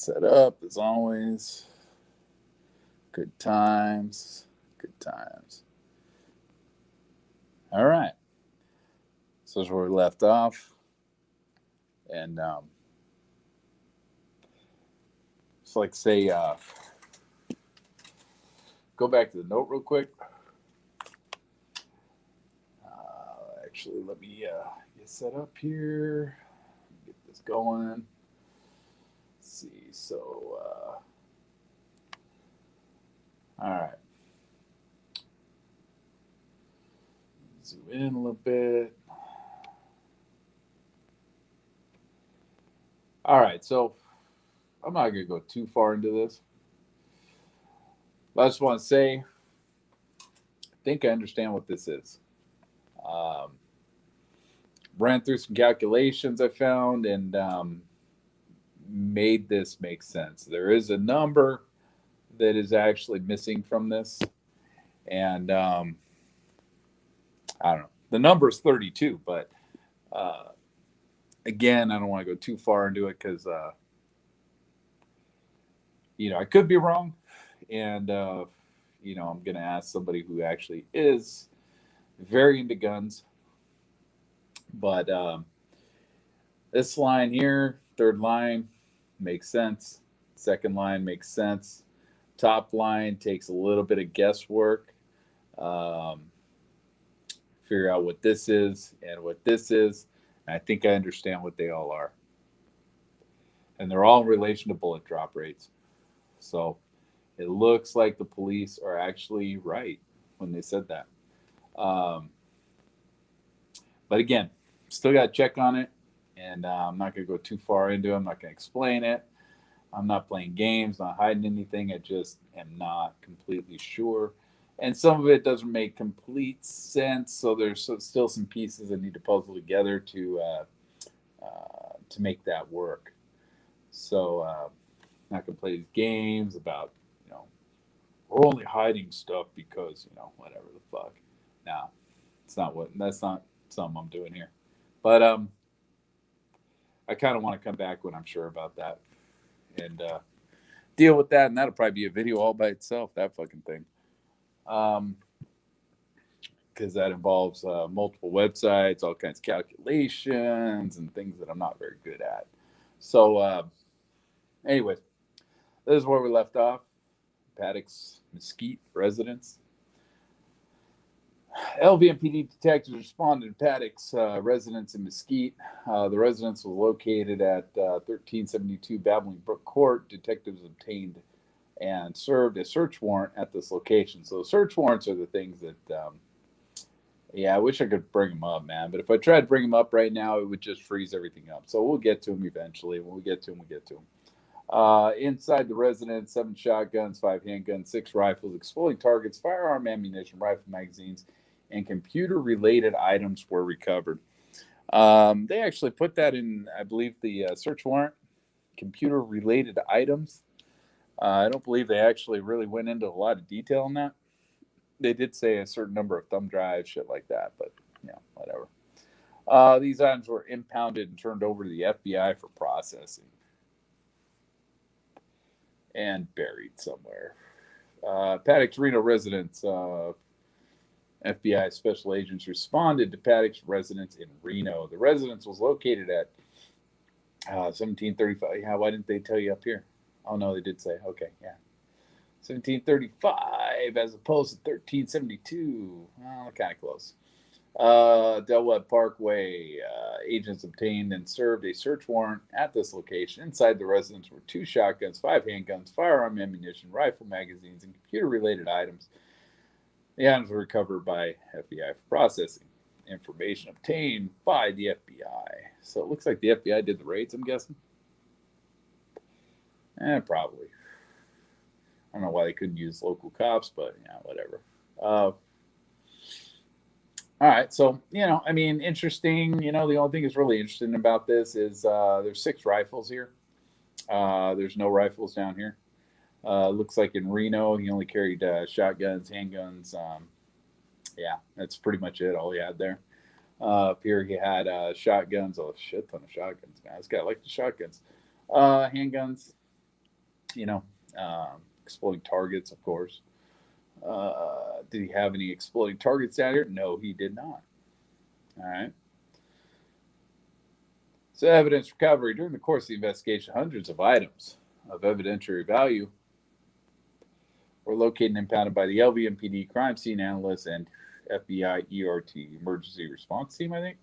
Set up as always. Good times. Good times. All right. So that's where we left off. And it's like say, go back to the note real quick. Actually, let me get set up here. Get this going. Let's see. So, all right. Zoom in a little bit. All right. So, I'm not going to go too far into this. But I just want to say, I think I understand what this is. Um, Ran through some calculations I found and made this make sense. There is a number that is actually missing from this. And I don't know. The number is 32, but uh, again, I don't want to go too far into it because, I could be wrong. And, I'm going to ask somebody who actually is very into guns. But this line here, third line, makes sense. Second line makes sense. Top line takes a little bit of guesswork. Um, Figure out what this is and what this is. And I think I understand what they all are. And they're all in relation to bullet drop rates. So it looks like the police are actually right when they said that. Um, but again, still got to check on it. And I'm not going to go too far into it. I'm not going to explain it. I'm not playing games, not hiding anything. I just am not completely sure. And some of it doesn't make complete sense. So there's still some pieces that need to puzzle together to make that work. So not going to play these games about, you know, we're only hiding stuff because, whatever the fuck. No, that's not something I'm doing here. But I kind of want to come back when I'm sure about that and deal with that. And that'll probably be a video all by itself, that fucking thing. Um, because that involves multiple websites, all kinds of calculations, and things that I'm not very good at. So, anyways, this is where we left off. Paddock's Mesquite residence. LVMPD detectives responded to Paddock's residence in Mesquite. The residence was located at 1372 Babbling Brook Court. Detectives obtained and served a search warrant at this location. So, search warrants are the things that, I wish I could bring them up, man. But if I tried to bring them up right now, it would just freeze everything up. So, we'll get to them eventually. When we get to them, we'll get to them. Inside the residence, 7 shotguns, 5 handguns, 6 rifles, exploding targets, firearm ammunition, rifle magazines, and computer-related items were recovered. They actually put that in, I believe, the search warrant, computer-related items. I don't believe they actually really went into a lot of detail on that. They did say a certain number of thumb drives, shit like that, but, whatever. These items were impounded and turned over to the FBI for processing and buried somewhere. Paddock's Reno residence. FBI special agents responded to Paddock's residence in Reno. The residence was located at 1735. Yeah, why didn't they tell you up here? Oh, no, they did say. Okay, yeah. 1735 as opposed to 1372. Well, kind of close. Del Webb Parkway. Agents obtained and served a search warrant at this location. Inside the residence were 2 shotguns, 5 handguns, firearm ammunition, rifle magazines, and computer-related items. The items were recovered by FBI for processing. Information obtained by the FBI. So it looks like the FBI did the raids, I'm guessing. Probably. I don't know why they couldn't use local cops, but yeah, whatever. All right, so interesting. The only thing that's really interesting about this is there's 6 rifles here. There's no rifles down here. Looks like in Reno he only carried shotguns, handguns. That's pretty much it. All he had there. Up here he had shotguns. Oh, shit ton of shotguns, man. This guy liked the shotguns. Handguns. you know, exploding targets, of course. Did he have any exploding targets out here? No, he did not. All right. So, evidence recovery. During the course of the investigation, hundreds of items of evidentiary value were located and impounded by the LVMPD crime scene analysts and FBI ERT emergency response team, I think.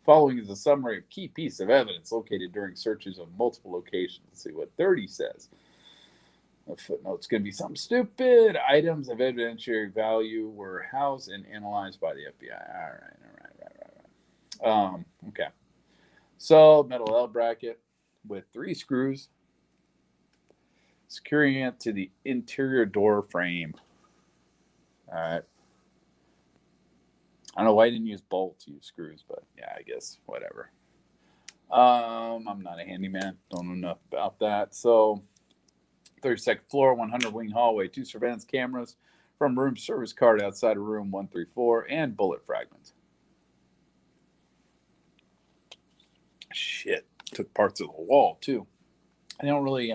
Following is a summary of key pieces of evidence located during searches of multiple locations. Let's see what 30 says. A footnote's going to be something stupid. Items of evidentiary value were housed and analyzed by the FBI. All right. Okay. So, metal L bracket with 3 screws securing it to the interior door frame. All right. I don't know why I didn't use bolts, use screws, but yeah, I guess whatever. I'm not a handyman. Don't know enough about that. So, 32nd floor, 100 wing hallway, 2 surveillance cameras from room service card outside of room 134, and bullet fragments. Shit, took parts of the wall too. I don't really.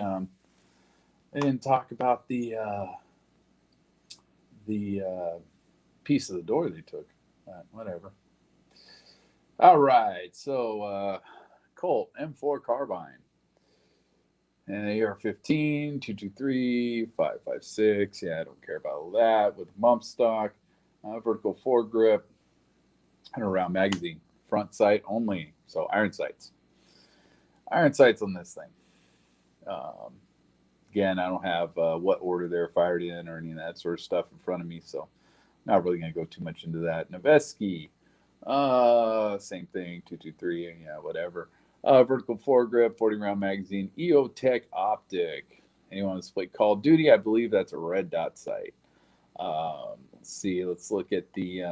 They didn't talk about the piece of the door they took. Whatever. All right, so Colt M4 carbine. And AR-15, 223, 5.56. Yeah, I don't care about all that. With bump stock, vertical foregrip, 100-round magazine. Front sight only. So iron sights. Iron sights on this thing. Again, I don't have what order they're fired in or any of that sort of stuff in front of me, so not really going to go too much into that. Noveski, same thing, 223, yeah, whatever. Vertical foregrip, 40-round magazine, EOTech optic. Anyone that's played Call of Duty, I believe that's a red dot sight. Let's see, let's look at the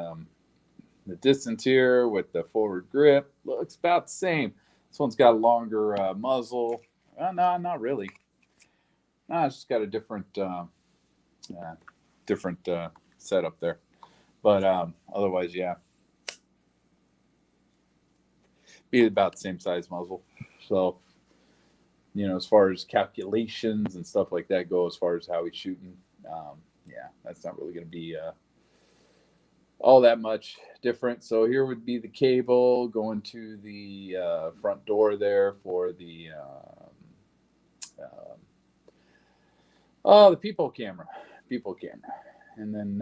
distance here with the forward grip. Looks about the same. This one's got a longer muzzle. No, not really. No, it's just got a different setup there. But otherwise, yeah. Be about the same size muzzle. So, as far as calculations and stuff like that go, as far as how he's shooting, yeah, that's not really going to be all that much different. So here would be the cable going to the front door there for the people camera. And then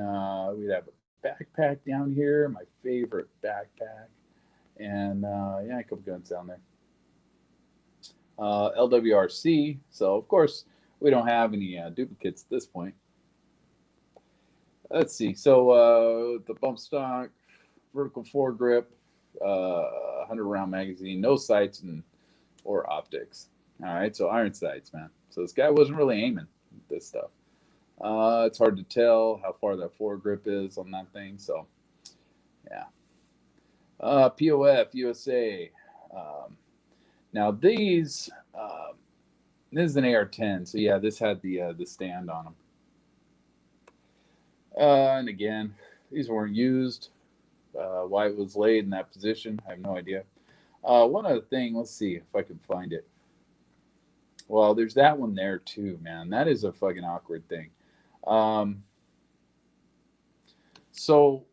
we'd have a backpack down here, my favorite backpack. And yeah, a couple guns down there. LWRC. So, of course, we don't have any duplicates at this point. Let's see. So, the bump stock, vertical foregrip, 100-round magazine, no sights or optics. All right, so iron sights, man. So this guy wasn't really aiming at this stuff. It's hard to tell how far that foregrip is on that thing. So, yeah. POF, USA. Now these, this is an AR-10. So yeah, this had the stand on them. And again, these weren't used. Why it was laid in that position, I have no idea. One other thing, let's see if I can find it. Well, there's that one there too, man. That is a fucking awkward thing. So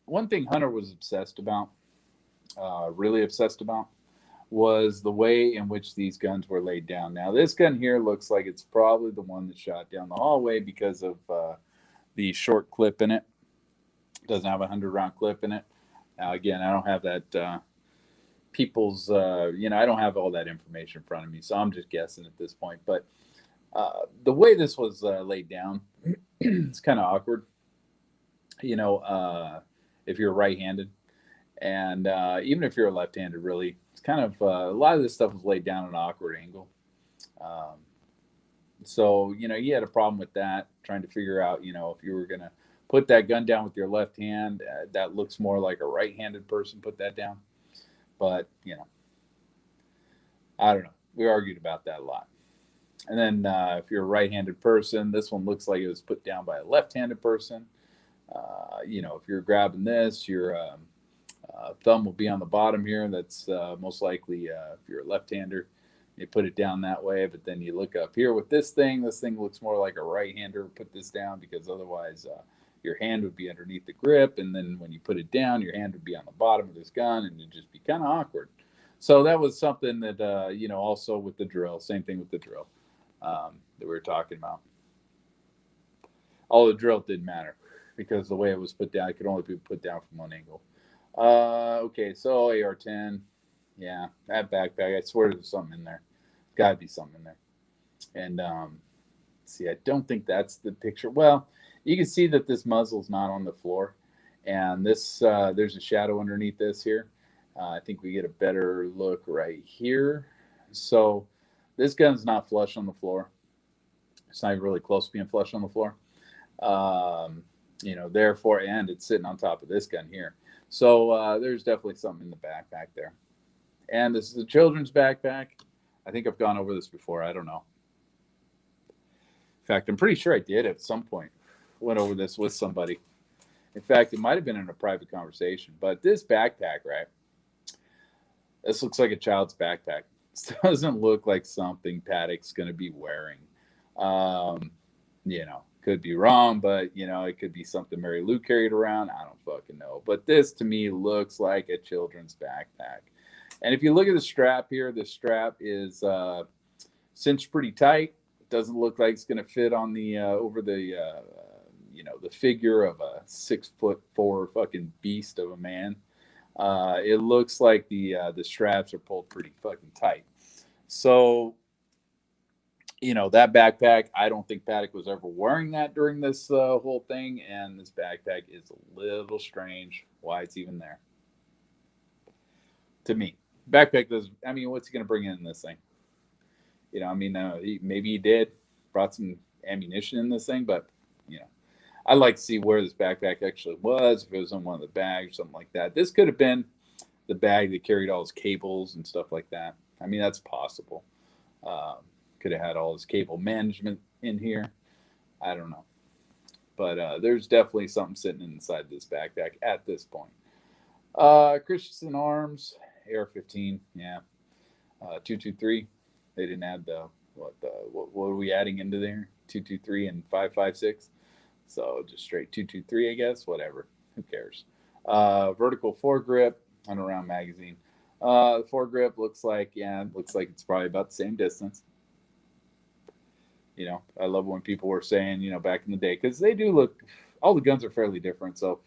one thing Hunter was obsessed about, really obsessed about, was the way in which these guns were laid down. Now, this gun here looks like it's probably the one that shot down the hallway because of the short clip in it. It doesn't have a 100-round clip in it. Now, again, I don't have that people's, I don't have all that information in front of me, so I'm just guessing at this point. But the way this was laid down, it's kind of awkward. If you're right-handed, and even if you're left-handed, really, it's kind of a lot of this stuff was laid down at an awkward angle. So he had a problem with that, trying to figure out, if you were going to put that gun down with your left hand, that looks more like a right-handed person put that down. But, I don't know. We argued about that a lot. And then if you're a right-handed person, this one looks like it was put down by a left-handed person. If you're grabbing this, your thumb will be on the bottom here. That's most likely if you're a left-hander. You put it down that way, but then you look up here with this thing. This thing looks more like a right-hander. Put this down because otherwise your hand would be underneath the grip, and then when you put it down, your hand would be on the bottom of this gun, and it'd just be kind of awkward. So that was something that also with the drill, same thing with the drill that we were talking about. All the drill didn't matter because the way it was put down, it could only be put down from one angle. Okay, so AR-10, yeah, that backpack. I swear there's something in there. Got to be something in there. And see, I don't think that's the picture. Well, you can see that this muzzle's not on the floor, and this there's a shadow underneath this here. I think we get a better look right here. So this gun's not flush on the floor. It's not even really close to being flush on the floor. Therefore, and it's sitting on top of this gun here. So there's definitely something in the backpack there. And this is a children's backpack. I think I've gone over this before. I don't know. In fact, I'm pretty sure I did at some point. Went over this with somebody. In fact, it might have been in a private conversation. But this backpack, right? This looks like a child's backpack. This doesn't look like something Paddock's going to be wearing. Could be wrong, but it could be something Mary Lou carried around. I don't fucking know. But this to me looks like a children's backpack. And if you look at the strap here, the strap is cinched pretty tight. It doesn't look like it's going to fit on the over the the figure of a 6'4" fucking beast of a man. It looks like the straps are pulled pretty fucking tight. So that backpack, I don't think Paddock was ever wearing that during this whole thing, and this backpack is a little strange why it's even there. To me, backpack does. I mean, what's he going to bring in this thing? Maybe he brought some ammunition in this thing, but I'd like to see where this backpack actually was. If it was on one of the bags, something like that. This could have been the bag that carried all his cables and stuff like that. I mean, that's possible. Could have had all his cable management in here. I don't know. But there's definitely something sitting inside this backpack at this point. Christensen Arms, AR-15, yeah. 223. They didn't add what are we adding into there? 223 and 5.56. So just straight 223, I guess. Whatever. Who cares? Vertical foregrip, 100-round magazine. The foregrip looks like it's probably about the same distance. I love when people were saying, back in the day, because they do look, all the guns are fairly different. So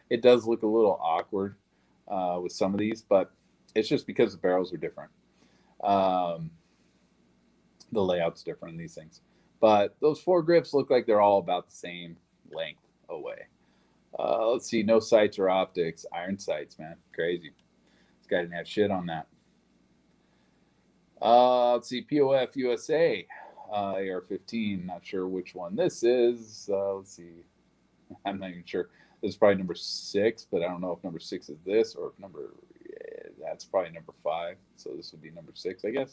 it does look a little awkward with some of these, but it's just because the barrels are different. The layout's different in these things. But those foregrips look like they're all about the same length away. Let's see, no sights or optics. Iron sights, man. Crazy. This guy didn't have shit on that. Let's see, POF USA. AR-15, not sure which one this is. Let's see. I'm not even sure. This is probably number 6, but I don't know if number 6 is this or if that's probably number 5. So this would be number 6, I guess.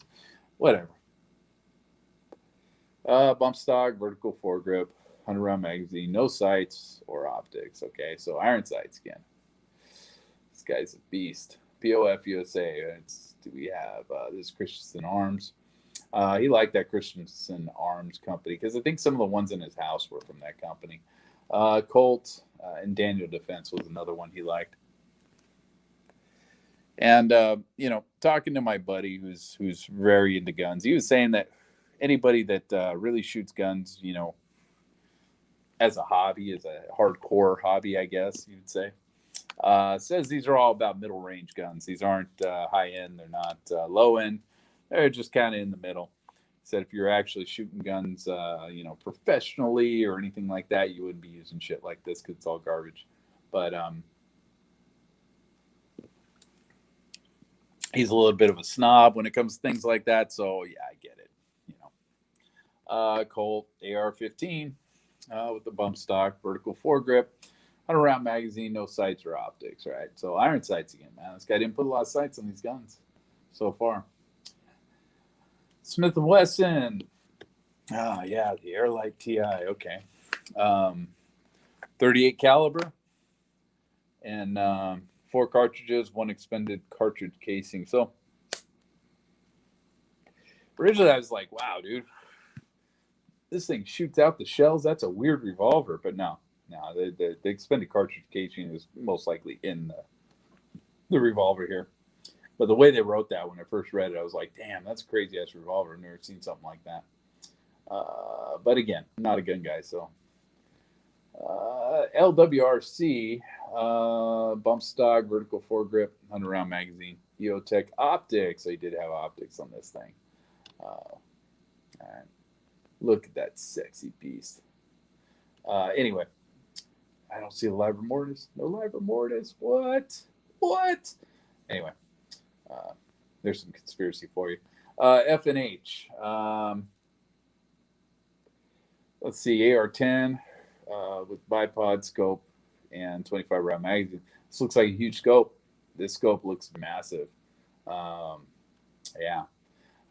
Whatever. Bump stock, vertical foregrip, 100-round magazine, no sights or optics. Okay, so iron sights again. This guy's a beast. POF USA. Do we have this Christensen Arms? He liked that Christensen Arms company because I think some of the ones in his house were from that company. Colt and Daniel Defense was another one he liked. And talking to my buddy who's very into guns, he was saying that anybody that really shoots guns, as a hobby, as a hardcore hobby, I guess you'd say, says these are all about middle range guns. These aren't high end. They're not low end. They're just kind of in the middle. Said if you're actually shooting guns, professionally or anything like that, you wouldn't be using shit like this because it's all garbage. But he's a little bit of a snob when it comes to things like that. So yeah, I get it. Colt AR-15 with the bump stock, vertical foregrip, 100-round magazine, no sights or optics. Right. So iron sights again, man. This guy didn't put a lot of sights on these guns so far. Smith & Wesson. Oh, yeah, the Airlight TI. Okay. 38 caliber and 4 cartridges, 1 expended cartridge casing. So Originally, I was like, wow, dude, this thing shoots out the shells. That's a weird revolver. But no, the expended cartridge casing is most likely in the revolver here. But the way they wrote that when I first read it, I was like, damn, that's a crazy ass revolver. I've never seen something like that. But again, I'm not a gun guy, so. LWRC, bump stock, vertical foregrip, 100 round magazine, EOTech optics. They did have optics on this thing. All right. Look at that sexy beast. Anyway, I don't see a livor mortis. No livor mortis. What? What? Anyway, uh, there's some conspiracy for you. F&H. Let's see, AR-10 with bipod scope and 25 round magazine. This looks like a huge scope. This scope looks massive. Um, yeah.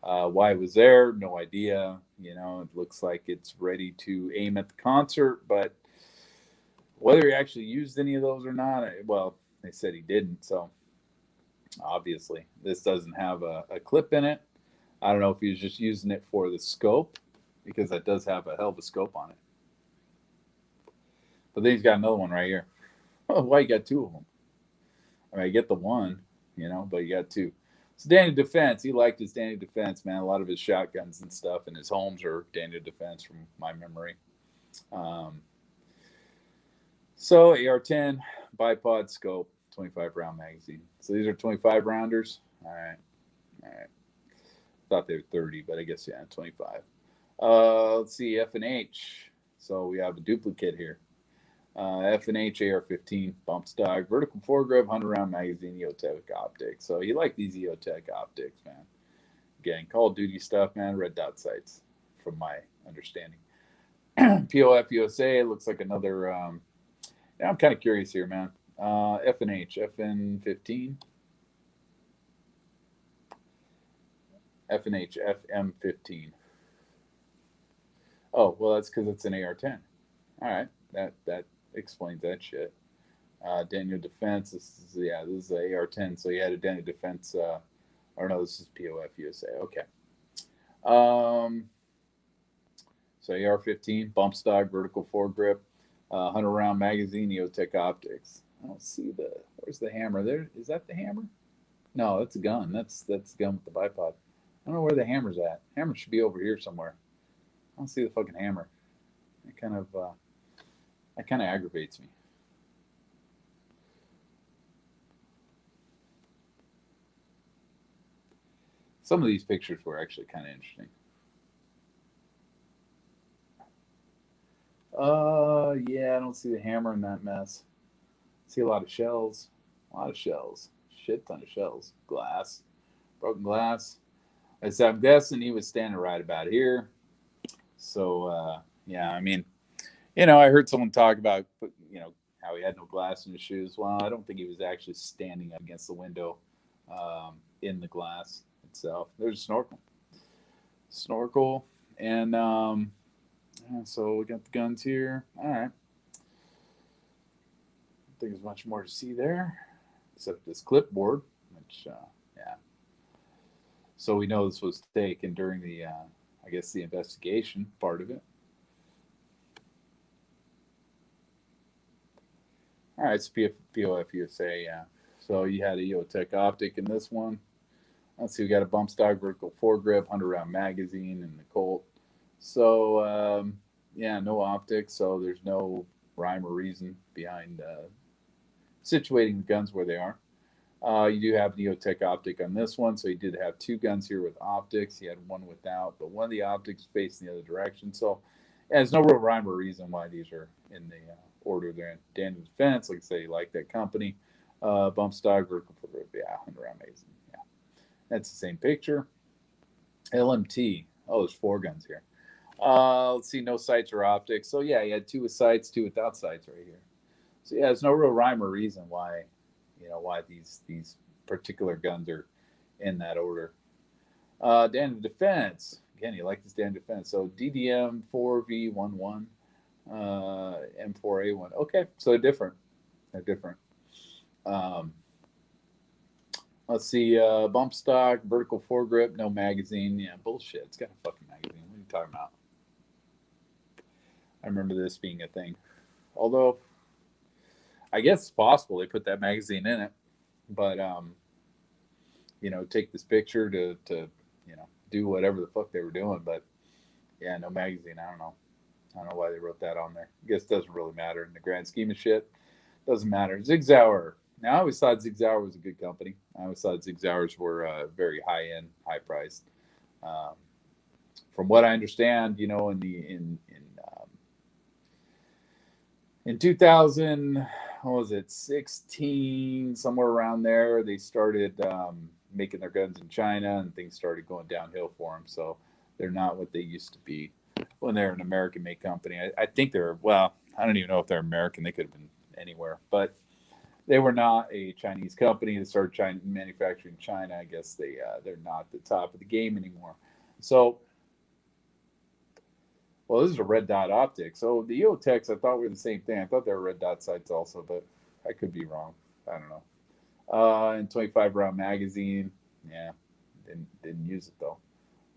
Why it was there, no idea. You know, it looks like it's ready to aim at the concert, but whether he actually used any of those or not, well, they said he didn't. So obviously, this doesn't have a clip in it. I don't know if he was just using it for the scope because that does have a hell of a scope on it. But then he's got another one right here. Oh, why you got two of them? I mean, I get the one, you know, but you got two. So Danny Defense, he liked his Danny Defense, man. A lot of his shotguns and stuff and his homes are Danny Defense from my memory. Um, so AR-10, bipod scope, 25 round magazine. So these are 25 rounders. All right. All right. Thought they were 30, but I guess, yeah, 25. Let's see, F&H. So we have a duplicate here. F&H AR-15 bump stock, vertical foregrip, 100 round magazine, EOTech optics. So you like these EOTech optics, man. Again, Call of Duty stuff, man. Red dot sights, from my understanding. POF USA looks like another. Yeah, I'm kind of curious here, man. F&H, FN15, F&H, FM15. Oh, well, that's because it's an AR-10. All right, that explains that shit. Daniel Defense. This is a AR-10. So you had a Daniel Defense. Or no, this is POF USA. Okay. Um, so AR-15 bump stock, vertical foregrip, 100 round magazine, EOTech optics. I don't see the. Where's the hammer? There is that the hammer? No, that's a gun. That's the gun with the bipod. I don't know where the hammer's at. Hammer should be over here somewhere. I don't see the fucking hammer. It kind of aggravates me. Some of these pictures were actually kind of interesting. Yeah, I don't see the hammer in that mess. I see a lot of shells. A lot of shells. Shit ton of shells. Glass. Broken glass. I said, I'm guessing he was standing right about here. So, yeah, I mean, I heard someone talk about, how he had no glass in his shoes. Well, I don't think he was actually standing up against the window in the glass itself. There's a snorkel, and yeah, so we got the guns here. All right, I think there's much more to see there, except this clipboard, which yeah. So we know this was taken during the, I guess, the investigation part of it. All right, it's POF USA, yeah. So you had a EOTech optic in this one. Let's see, we got a bump stock vertical foregrip, 100 round magazine, and the Colt. So, yeah, no optics. So there's no rhyme or reason behind situating the guns where they are. You do have Neotech optic on this one, so you did have two guns here with optics. You had one without, but one of the optics facing the other direction. So, yeah, there's no real rhyme or reason why these are in the order they're in. Daniel Defense, like I say, you like that company. Bump stock, vertical foregrip, yeah, 100 round magazine, yeah. That's the same picture. LMT, oh, there's four guns here. Let's see, no sights or optics. So, yeah, you had two with sights, two without sights right here. So, yeah, there's no real rhyme or reason why why these particular guns are in that order. Dan Defense. Again, you like this Dan Defense. So DDM 4V11, M4A1. Okay, so they're different. They're different. Um, Let's see. Bump stock, vertical foregrip, no magazine. Yeah, bullshit. It's got a fucking magazine. What are you talking about? I remember this being a thing. Although, I guess it's possible they put that magazine in it. But, take this picture to do whatever the fuck they were doing. But, yeah, no magazine. I don't know. I don't know why they wrote that on there. I guess it doesn't really matter in the grand scheme of shit. Doesn't matter. Zig Zauer. Now, I always thought Zig Zauer was a good company. I always thought Zig Zauers were very high end, high priced. Um, from what I understand, in 2000, what was it, 16, somewhere around there, they started making their guns in China, and things started going downhill for them. So they're not what they used to be when they're an American made company. I think they're, well, I don't even know if they're American. They could have been anywhere, but they were not a Chinese company. They started China manufacturing in China. I guess they're not the top of the game anymore. So, well, this is a red dot optic. So the EOTechs, I thought were the same thing. I thought they were red dot sights also, but I could be wrong. I don't know. And 25 round magazine. Yeah, didn't use it though.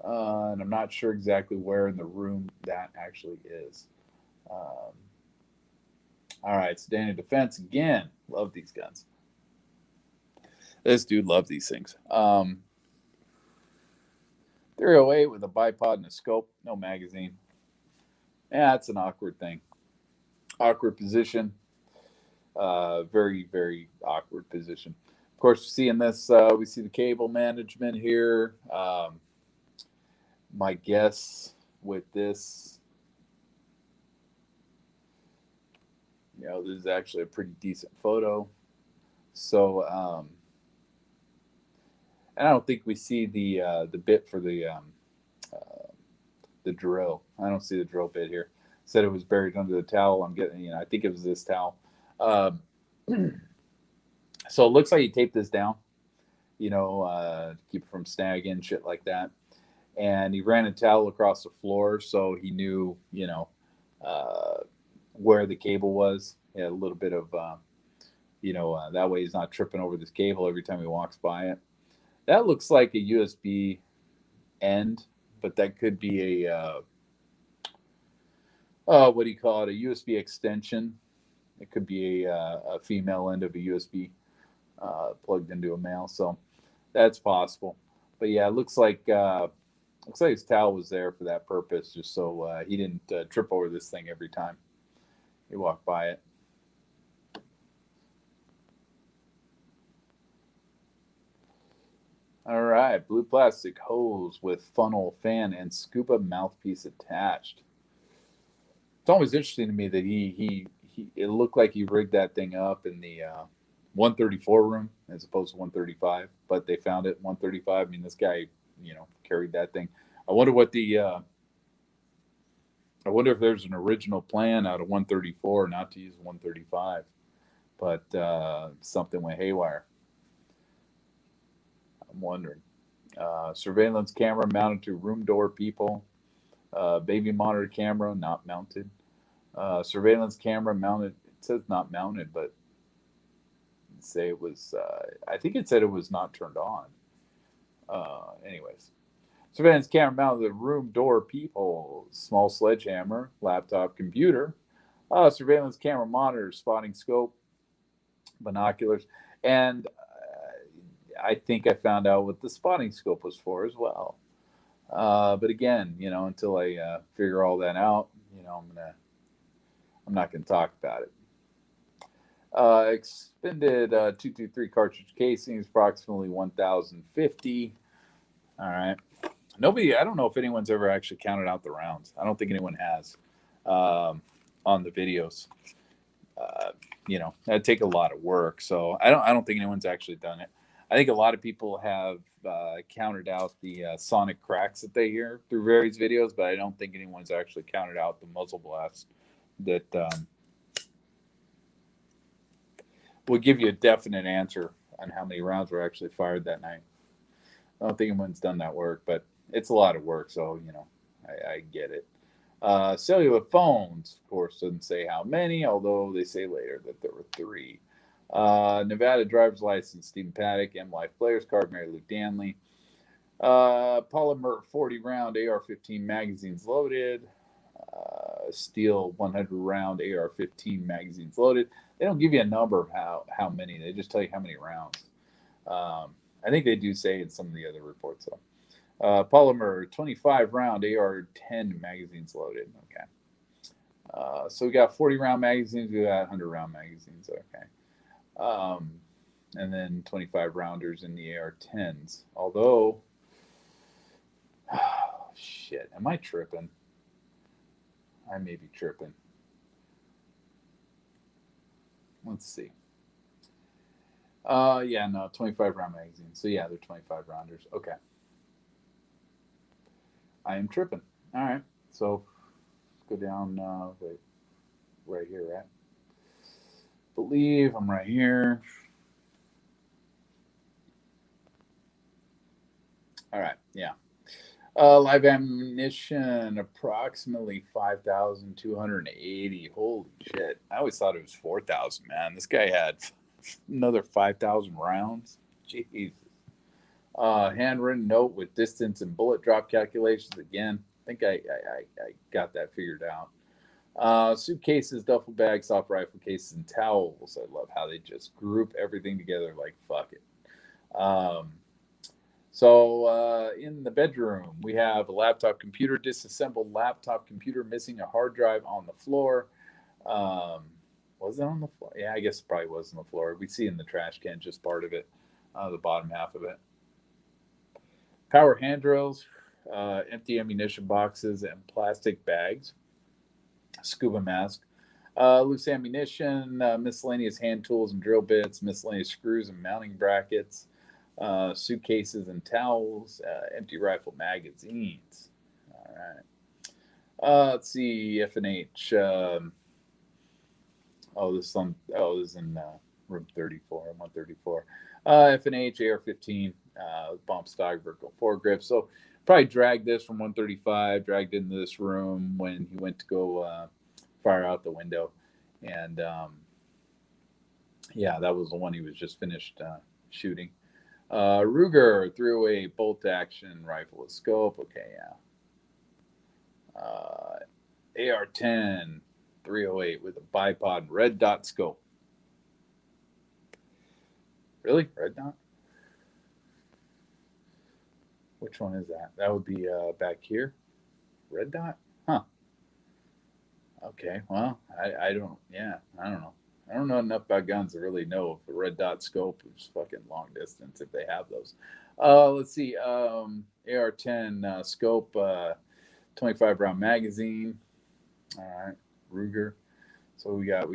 And I'm not sure exactly where in the room that actually is. Um, all right, Standard Defense again. Love these guns. This dude loved these things. 308 with a bipod and a scope, no magazine. Yeah, it's an awkward thing. Awkward position. Very, very awkward position. Of course, seeing this, we see the cable management here. My guess with this, this is actually a pretty decent photo. So, and I don't think we see the bit for uh, the drill. I don't see the drill bit here. Said it was buried under the towel. I'm getting, I think it was this towel. Um, so it looks like he taped this down, to keep it from snagging, shit like that. And he ran a towel across the floor so he knew, uh, where the cable was. He had a little bit of, that way he's not tripping over this cable every time he walks by it. That looks like a USB end, but that could be what do you call it? A USB extension. It could be a female end of a USB plugged into a male. So that's possible. But yeah, it looks like his towel was there for that purpose, just so he didn't trip over this thing every time he walked by it. All right, blue plastic hose with funnel, fan, and scuba mouthpiece attached. It's always interesting to me that he it looked like he rigged that thing up in the 134 room as opposed to 135, but they found it 135. I mean, this guy, carried that thing. I wonder what the I wonder if there's an original plan out of 134 not to use 135, but something went haywire. I'm wondering. Surveillance camera mounted to room door people. Baby monitor camera not mounted. Surveillance camera mounted. It says not mounted, but say it was. I think it said it was not turned on. Anyways, surveillance camera mounted to the room door peephole. Small sledgehammer, laptop computer. Surveillance camera monitor, spotting scope, binoculars, and I think I found out what the spotting scope was for as well. But again, until I figure all that out, I'm not gonna talk about it. Expended 223 cartridge casings, approximately 1,050. All right. Nobody. I don't know if anyone's ever actually counted out the rounds. I don't think anyone has on the videos. Uh, that'd take a lot of work. So I don't think anyone's actually done it. I think a lot of people have counted out the sonic cracks that they hear through various videos, but I don't think anyone's actually counted out the muzzle blast that would give you a definite answer on how many rounds were actually fired that night. I don't think anyone's done that work, but it's a lot of work, so I get it. Cellular phones, of course, doesn't say how many, although they say later that there were three. Nevada driver's license, Stephen Paddock. M Life players card, Mary Lou Danley. Polymer 40 round AR-15 magazines loaded. Steel 100 round AR-15 magazines loaded. They don't give you a number of how many. They just tell you how many rounds. I think they do say in some of the other reports though. Polymer 25 round AR-10 magazines loaded. Okay. So we got 40 round magazines. We got 100 round magazines. Okay. And then 25 rounders in the AR-10s. Although, oh, shit, am I tripping? I may be tripping. Let's see. Yeah, no, 25 round magazines. So yeah, they're 25 rounders. Okay. I am tripping. All right. So let's go down. Wait, right here, right? Believe I'm right here. All right. Yeah. Live ammunition, approximately 5,280. Holy shit. I always thought it was 4,000, man. This guy had another 5,000 rounds. Jeez. Handwritten note with distance and bullet drop calculations. Again, I think I got that figured out. Suitcases, duffel bags, soft rifle cases, and towels. I love how they just group everything together like fuck it. Um, in the bedroom, we have a laptop computer, disassembled laptop computer missing a hard drive on the floor. Um, was it on the floor? Yeah, I guess it probably was on the floor. We see in the trash can just part of it, the bottom half of it. Power hand drills, empty ammunition boxes, and plastic bags. Scuba mask. Loose ammunition, miscellaneous hand tools and drill bits, miscellaneous screws and mounting brackets, suitcases and towels, empty rifle magazines. All right. Let's see, F and H. This is in room 34, 134. F and H AR-15, bomb stock vertical foregrip. So probably dragged this from 135, dragged into this room when he went to go fire out the window, and yeah, that was the one he was just finished shooting. Ruger 308 bolt action rifle with scope. Okay, yeah. AR-10 308 with a bipod red dot scope. Really, red dot? Which one is that? That would be back here. Red dot? Huh. Okay. Well, I don't. Yeah, I don't know. I don't know enough about guns to really know if a red dot scope is fucking long distance if they have those. Let's see. AR-10 scope, 25 round magazine. All right, Ruger. So we got a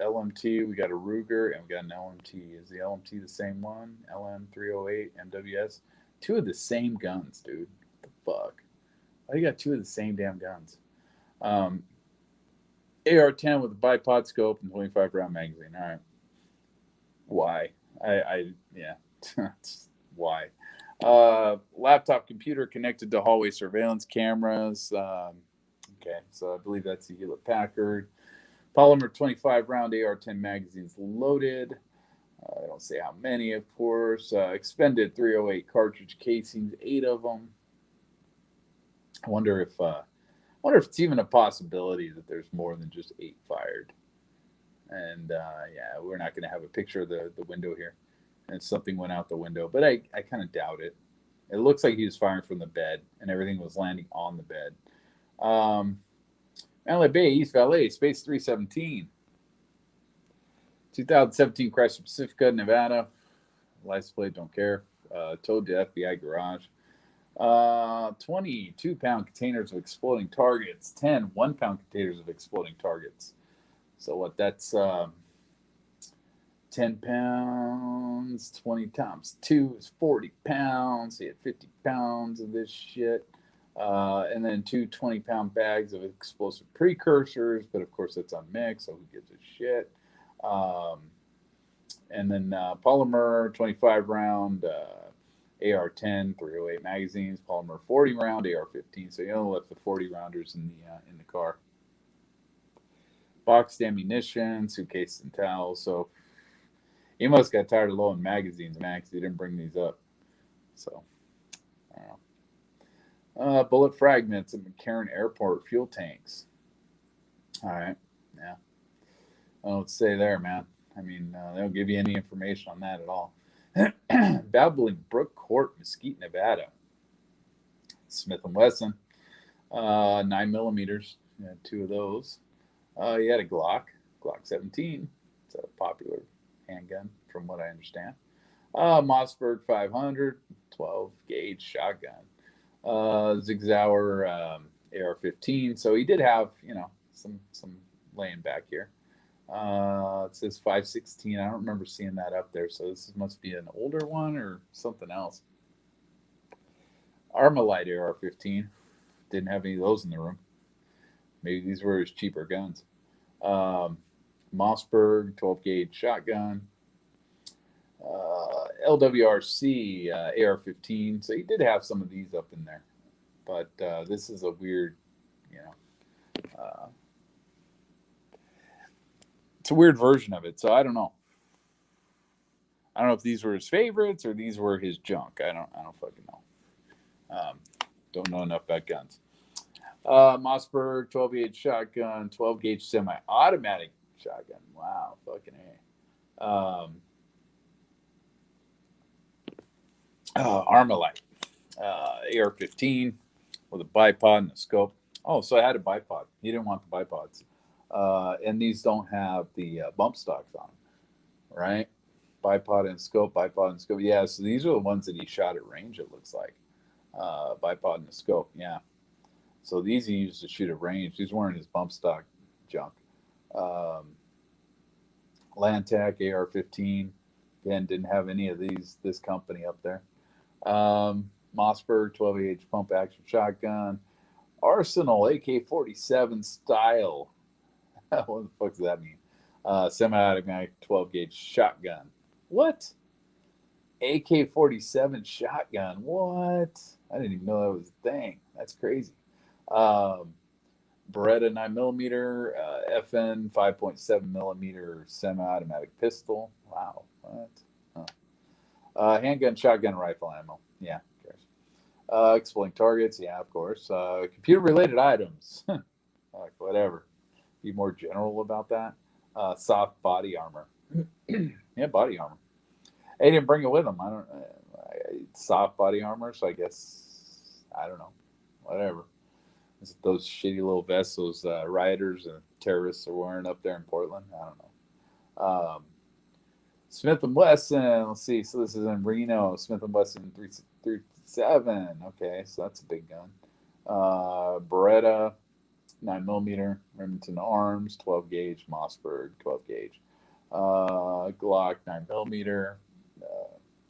LMT, we got a Ruger, and we got an LMT. Is the LMT the same one? LM308 MWS. Two of the same guns, dude. What the fuck? Why you got two of the same damn guns? Um, AR-10 with a bipod scope and 25 round magazine. All right. Why? Yeah. Why? Laptop computer connected to hallway surveillance cameras. Okay, so I believe that's the Hewlett Packard. Polymer 25 round AR-10 magazines loaded. I don't say how many, of course. Expended 308 cartridge casings, 8 of them. I wonder if it's even a possibility that there's more than just 8 fired. And yeah, we're not going to have a picture of the window here. And something went out the window, but I kind of doubt it. It looks like he was firing from the bed, and everything was landing on the bed. LA Bay, East Valley, Space 317. 2017 Chrysler Pacifica, Nevada. License plate, don't care. Towed to FBI garage. 20 2-pound containers of exploding targets. 10 1-pound containers of exploding targets. So what? That's 10 pounds. 20 times 2 is 40 pounds. So you had 50 pounds of this shit. And then 2 20-pound bags of explosive precursors. But of course, that's unmixed, so who gives a shit? And then polymer 25 round AR-10 308 magazines, polymer 40 round AR-15. So you only left the 40 rounders in the car. Boxed ammunition, suitcases, and towels. So He must got tired of loading magazines, Max. He didn't bring these up. So, I don't know. Bullet fragments at McCarran Airport fuel tanks. All right. Yeah. I don't say there, man. I mean, they don't give you any information on that at all. Babbling Brook Court, Mesquite, Nevada. Smith and Wesson, 9 millimeters. You had two of those. You had a Glock 17. It's a popular handgun, from what I understand. Mossberg 500, 12 gauge shotgun. Zig Zauer AR-15. So he did have, some laying back here. It says 516. I don't remember seeing that up there. So this must be an older one or something else. Armalite AR-15. Didn't have any of those in the room. Maybe these were his cheaper guns. Mossberg 12 gauge shotgun. LWRC AR-15. So he did have some of these up in there. But this is a weird, it's a weird version of it. So I don't know. I don't know if these were his favorites or these were his junk. I don't fucking know. Don't know enough about guns. Mossberg 12 gauge shotgun, 12 gauge semi-automatic shotgun. Wow, fucking A. Armalite AR-15 with a bipod and a scope. Oh, so I had a bipod. He didn't want the bipods. And these don't have the bump stocks on them, right? Bipod and scope, bipod and scope. Yeah, so these are the ones that he shot at range, it looks like. Bipod and a scope, yeah. So these he used to shoot at range. These weren't his bump stock junk. Landtac AR-15. Again, didn't have any of this company up there. Mossberg 12 gauge pump action shotgun. Arsenal AK-47 style. What the fuck does that mean? Semi-automatic 12 gauge shotgun. What? AK-47 shotgun. What? I didn't even know that was a thing. That's crazy. Beretta 9mm, FN 5.7 millimeter semi-automatic pistol. Wow. What? Huh. Handgun, shotgun, rifle ammo. Yeah, of course. Exploring targets. Yeah, of course. Computer-related items. Like, whatever. Be more general about that. Soft body armor. Yeah, body armor. They didn't bring it with them. Soft body armor, so I guess I don't know. Whatever. Is it those shitty little vests those rioters and terrorists are wearing up there in Portland? I don't know. Smith and Wesson. Let's see. So this is in Reno. Smith and Wesson 337. Okay, so that's a big gun. Beretta 9mm, Remington Arms 12 gauge, Mossberg 12 gauge. Glock 9mm,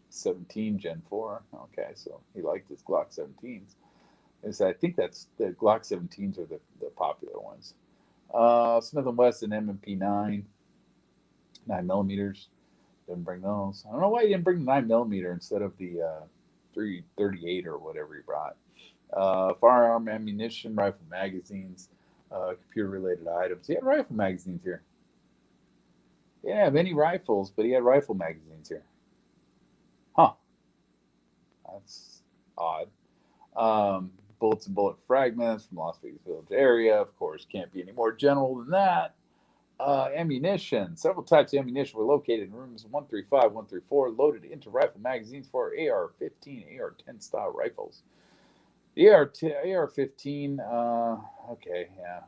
17 Gen 4. Okay, so he liked his Glock 17s. I think that's the Glock 17s are the popular ones. Smith & Wesson M&P 9mm. Didn't bring those. I don't know why he didn't bring the 9mm instead of the 338 or whatever he brought. Firearm ammunition, rifle magazines, computer-related items. He had rifle magazines here. He didn't have any rifles, but he had rifle magazines here. Huh. That's odd. Bullets and bullet fragments from Las Vegas Village area. Of course, can't be any more general than that. Ammunition. Several types of ammunition were located in rooms 135, 134, loaded into rifle magazines for AR-15, AR-10 style rifles. The AR-15, okay, yeah.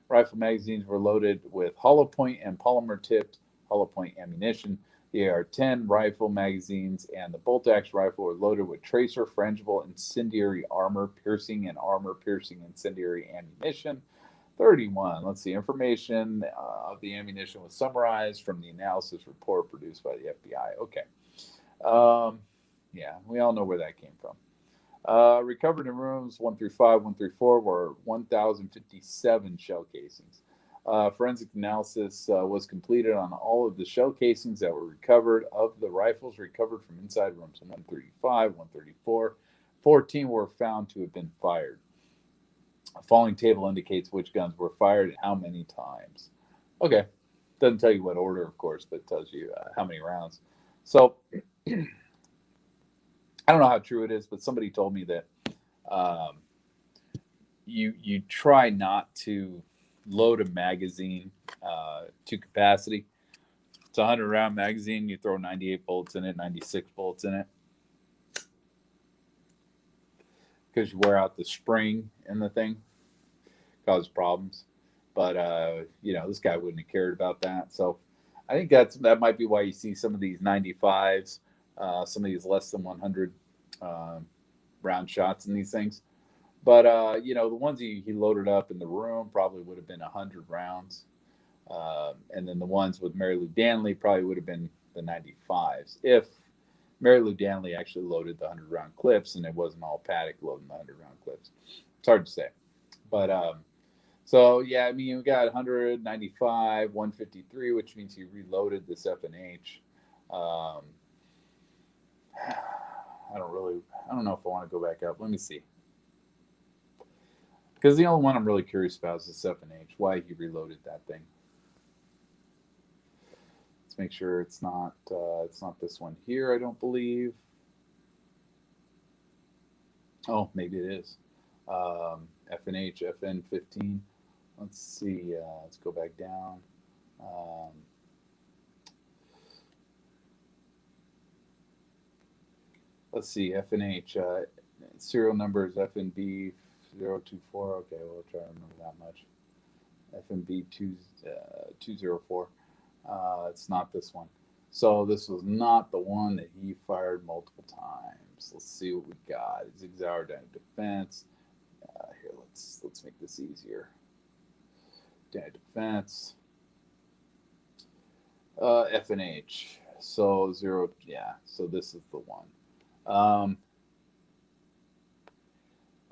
Rifle magazines were loaded with hollow point and polymer tipped hollow point ammunition. The AR-10 rifle magazines and the bolt-action rifle were loaded with tracer, frangible, incendiary armor-piercing incendiary ammunition. 31. Let's see. Information of the ammunition was summarized from the analysis report produced by the FBI. Okay. Yeah, we all know where that came from. Recovered in rooms 135, 134 were 1,057 shell casings. Forensic analysis was completed on all of the shell casings that were recovered. Of the rifles recovered from inside rooms 135, 134, 14 were found to have been fired. A following table indicates which guns were fired and how many times. Okay. Doesn't tell you what order, of course, but it tells you how many rounds. So I don't know how true it is, but somebody told me that um, you try not to load a magazine to capacity. It's a 100 round magazine. You throw 98 bullets in it, 96 bullets in it, because you wear out the spring in the thing, cause problems. But this guy wouldn't have cared about that. So I think that might be why you see some of these 95s, some of these less than 100 um, round shots in these things. But the ones he loaded up in the room probably would have been 100 rounds. And then the ones with Mary Lou Danley probably would have been the 95s if Mary Lou Danley actually loaded the 100 round clips and it wasn't all Paddock loading the 100 round clips. It's hard to say. But so, yeah, I mean, we got 195, 153, which means he reloaded this F&H. Um, I don't know if I want to go back up. Let me see. Because the only one I'm really curious about is this F&H, why he reloaded that thing. Make sure it's not this one here, I don't believe. Oh, maybe it is. F&H FN15. Let's see. Let's go back down. Let's see. F&H serial number is FNB 024. Okay, we'll try to remember that much. FNB 204. It's not this one. So this was not the one that he fired multiple times. Let's see what we got. Zigzag down defense. Here, let's make this easier. Down defense. F&H. So 0. Yeah. So this is the one.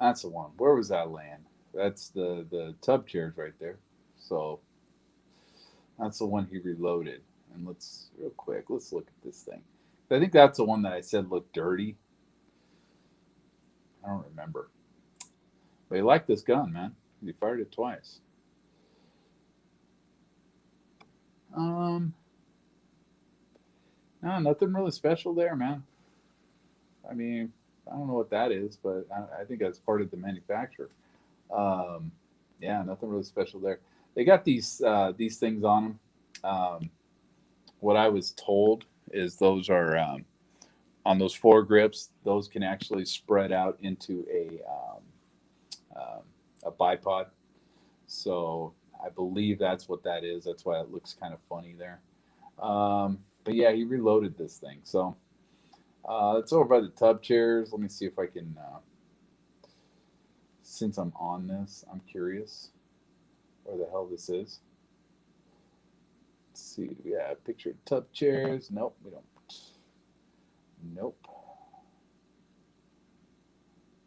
That's the one. Where was that land? That's the tub chairs right there. So that's the one he reloaded. And let's look at this thing. I think that's the one that I said looked dirty. I don't remember. But he liked this gun, man. He fired it twice. No, nothing really special there, man. I mean, I don't know what that is, but I think that's part of the manufacturer. Yeah, nothing really special there. They got these things on them. What I was told is those are on those foregrips. Those can actually spread out into a bipod. So I believe that's what that is. That's why it looks kind of funny there. But yeah, he reloaded this thing. So it's over by the tub chairs. Let me see if I can. Since I'm on this, I'm curious where the hell this is. Let's see. Do we have pictured tub chairs? Nope, we don't. Nope.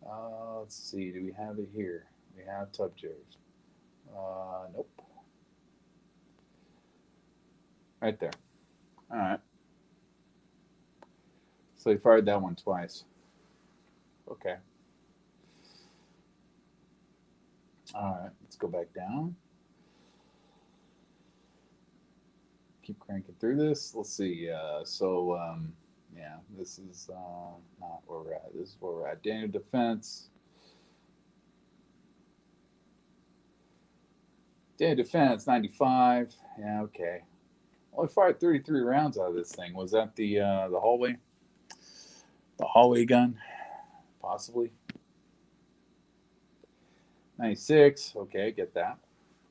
Let's see. Do we have it here? We have tub chairs. Nope. Right there. All right. So he fired that one twice. Okay. All right. Let's go back down. Keep cranking through this. Let's see. Yeah, this is not where we're at. This is where we're at. Daniel Defense. Daniel Defense, 95. Yeah, okay. Only fired 33 rounds out of this thing. Was that the hallway? The hallway gun? Possibly. 96. Okay, get that.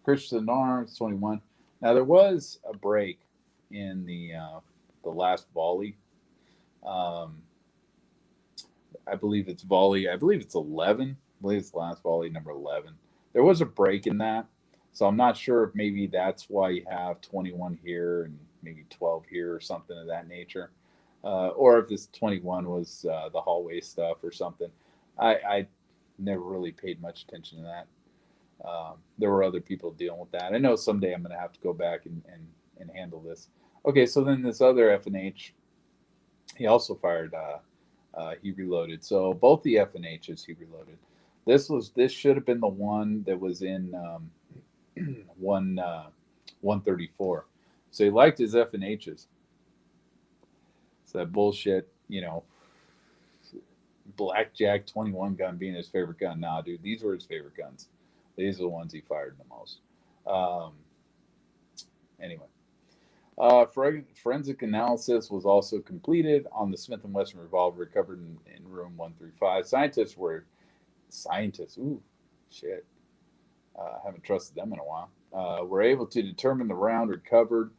Christian Arms, 21. Now, there was a break in the last volley. I believe it's volley. I believe it's 11. I believe it's the last volley, number 11. There was a break in that. So I'm not sure if maybe that's why you have 21 here and maybe 12 here or something of that nature. Or if this 21 was the hallway stuff or something. I never really paid much attention to that. There were other people dealing with that. I know someday I'm going to have to go back and handle this. Okay, so then this other F&H, he also fired, he reloaded. So both the F&Hs he reloaded. This should have been the one that was in 134. So he liked his F and H's. So that bullshit, blackjack 21 gun being his favorite gun. Nah, dude, these were his favorite guns. These are the ones he fired the most. Um, anyway, forensic analysis was also completed on the Smith and Wesson revolver recovered in room 135. Scientists. Ooh, shit. Haven't trusted them in a while. Were able to determine the round recovered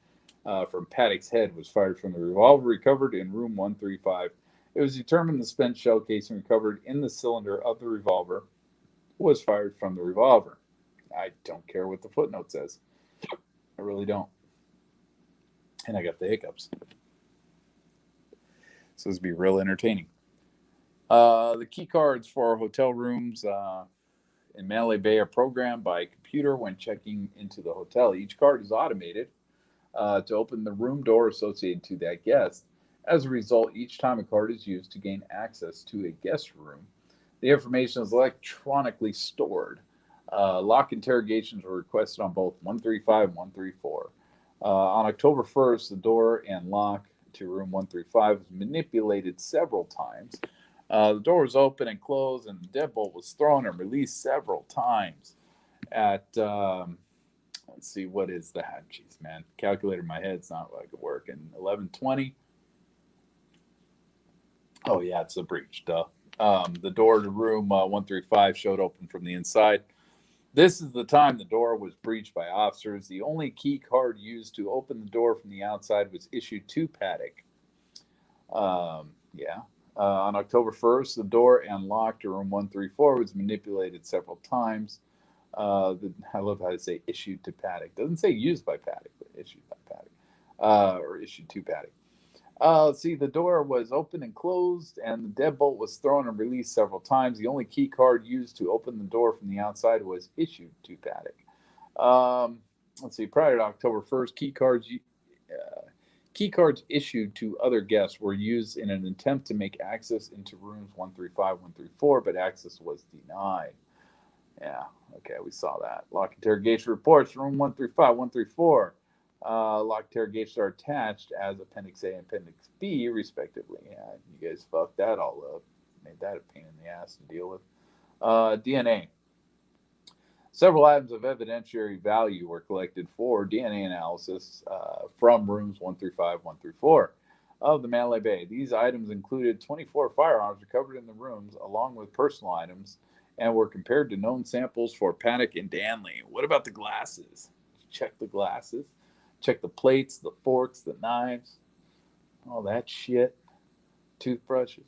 from Paddock's head was fired from the revolver recovered in room 135. It was determined the spent shell casing recovered in the cylinder of the revolver was fired from the revolver. I don't care what the footnote says. I really don't. And I got the hiccups. So this will be real entertaining. The key cards for hotel rooms in Mandalay Bay are programmed by computer when checking into the hotel. Each card is automated to open the room door associated to that guest. As a result, each time a card is used to gain access to a guest room, the information is electronically stored. Lock interrogations were requested on both 135 and 134. On October 1st, the door and lock to room 135 was manipulated several times. The door was open and closed, and the deadbolt was thrown and released several times. At let's see, what is that? Jeez, man, calculator in my head's not like it working. 11:20. Oh yeah, it's a breach. Duh. The door to room 135 showed open from the inside. This is the time the door was breached by officers. The only key card used to open the door from the outside was issued to Paddock. Yeah. On October 1st, the door and lock to room 134 was manipulated several times. I love how they say issued to Paddock. Doesn't say used by Paddock, but issued by Paddock. Or issued to Paddock. See, the door was open and closed, and the deadbolt was thrown and released several times. The only key card used to open the door from the outside was issued to Paddock. Let's see, prior to October 1st, key cards issued to other guests were used in an attempt to make access into rooms 135, 134, but access was denied. Yeah, okay, we saw that. Lock interrogation reports, room 135, 134. Lock interrogations are attached as Appendix A and Appendix B, respectively. Yeah, you guys fucked that all up. Made that a pain in the ass to deal with. DNA. Several items of evidentiary value were collected for DNA analysis from rooms 135, 134 of the Mandalay Bay. These items included 24 firearms recovered in the rooms, along with personal items, and were compared to known samples for Paddock and Danley. What about the glasses? Check the glasses. Check the plates, the forks, the knives, all that shit. Toothbrushes.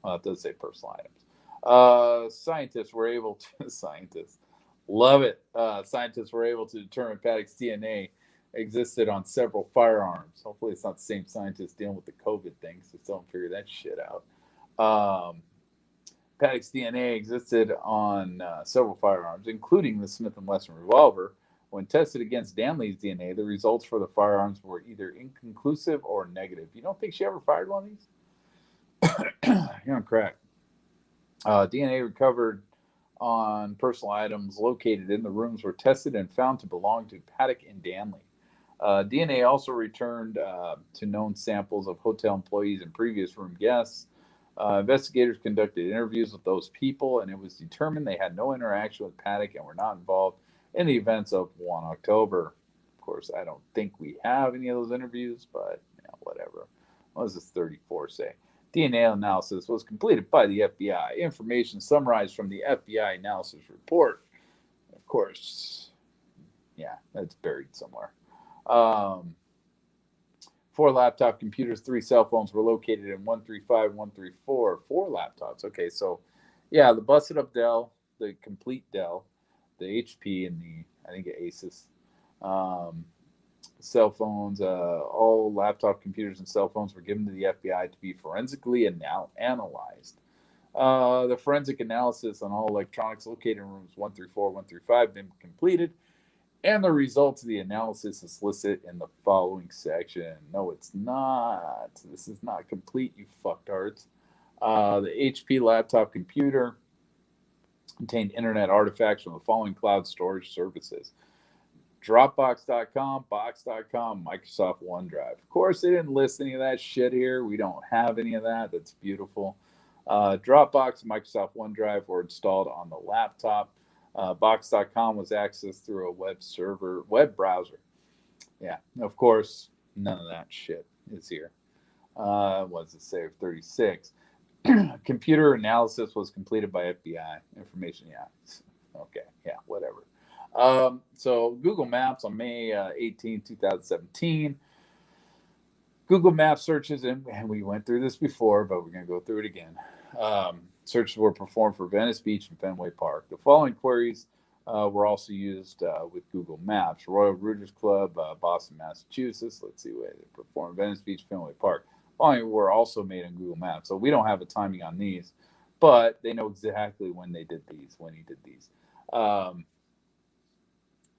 Well, it does say personal items. Scientists were able to scientists love it. Scientists were able to determine Paddock's DNA existed on several firearms. Hopefully, it's not the same scientists dealing with the COVID thing, so still don't figure that shit out. Paddock's DNA existed on several firearms, including the Smith and Wesson revolver. When tested against Danley's DNA, the results for the firearms were either inconclusive or negative. You don't think she ever fired one of these? You're on crack. DNA recovered on personal items located in the rooms were tested and found to belong to Paddock and Danley. DNA also returned to known samples of hotel employees and previous room guests. Investigators conducted interviews with those people, and it was determined they had no interaction with Paddock and were not involved in the events of 1 October. Of course, I don't think we have any of those interviews, but whatever. What does this 34 say? DNA analysis was completed by the FBI. Information summarized from the FBI analysis report. Of course, yeah, that's buried somewhere. 4 laptop computers, 3 cell phones were located in 135, 134. 4 laptops. Okay, so yeah, the busted up Dell, the complete Dell, the HP, and the, I think, Asus. Cell phones, all laptop computers and cell phones were given to the FBI to be forensically analyzed. The forensic analysis on all electronics located in rooms 134, 135 been completed, and the results of the analysis is listed in the following section. No, it's not. This is not complete, you fucktards. The HP laptop computer contained internet artifacts from the following cloud storage services: Dropbox.com, Box.com, Microsoft OneDrive. Of course, they didn't list any of that shit here. We don't have any of that. That's beautiful. Dropbox and Microsoft OneDrive were installed on the laptop. Box.com was accessed through a web browser. Yeah, of course, none of that shit is here. What does it say? 36. Computer analysis was completed by FBI information. Yeah. Okay. Yeah. Whatever. So Google Maps on May 18, 2017. Google Maps searches, and we went through this before, but we're going to go through it again. Searches were performed for Venice Beach and Fenway Park. The following queries were also used with Google Maps. Royal Rooters Club, Boston, Massachusetts. Let's see where they performed. Venice Beach, Fenway Park. Following were also made on Google Maps. So we don't have a timing on these, but they know exactly when they did these, when he did these.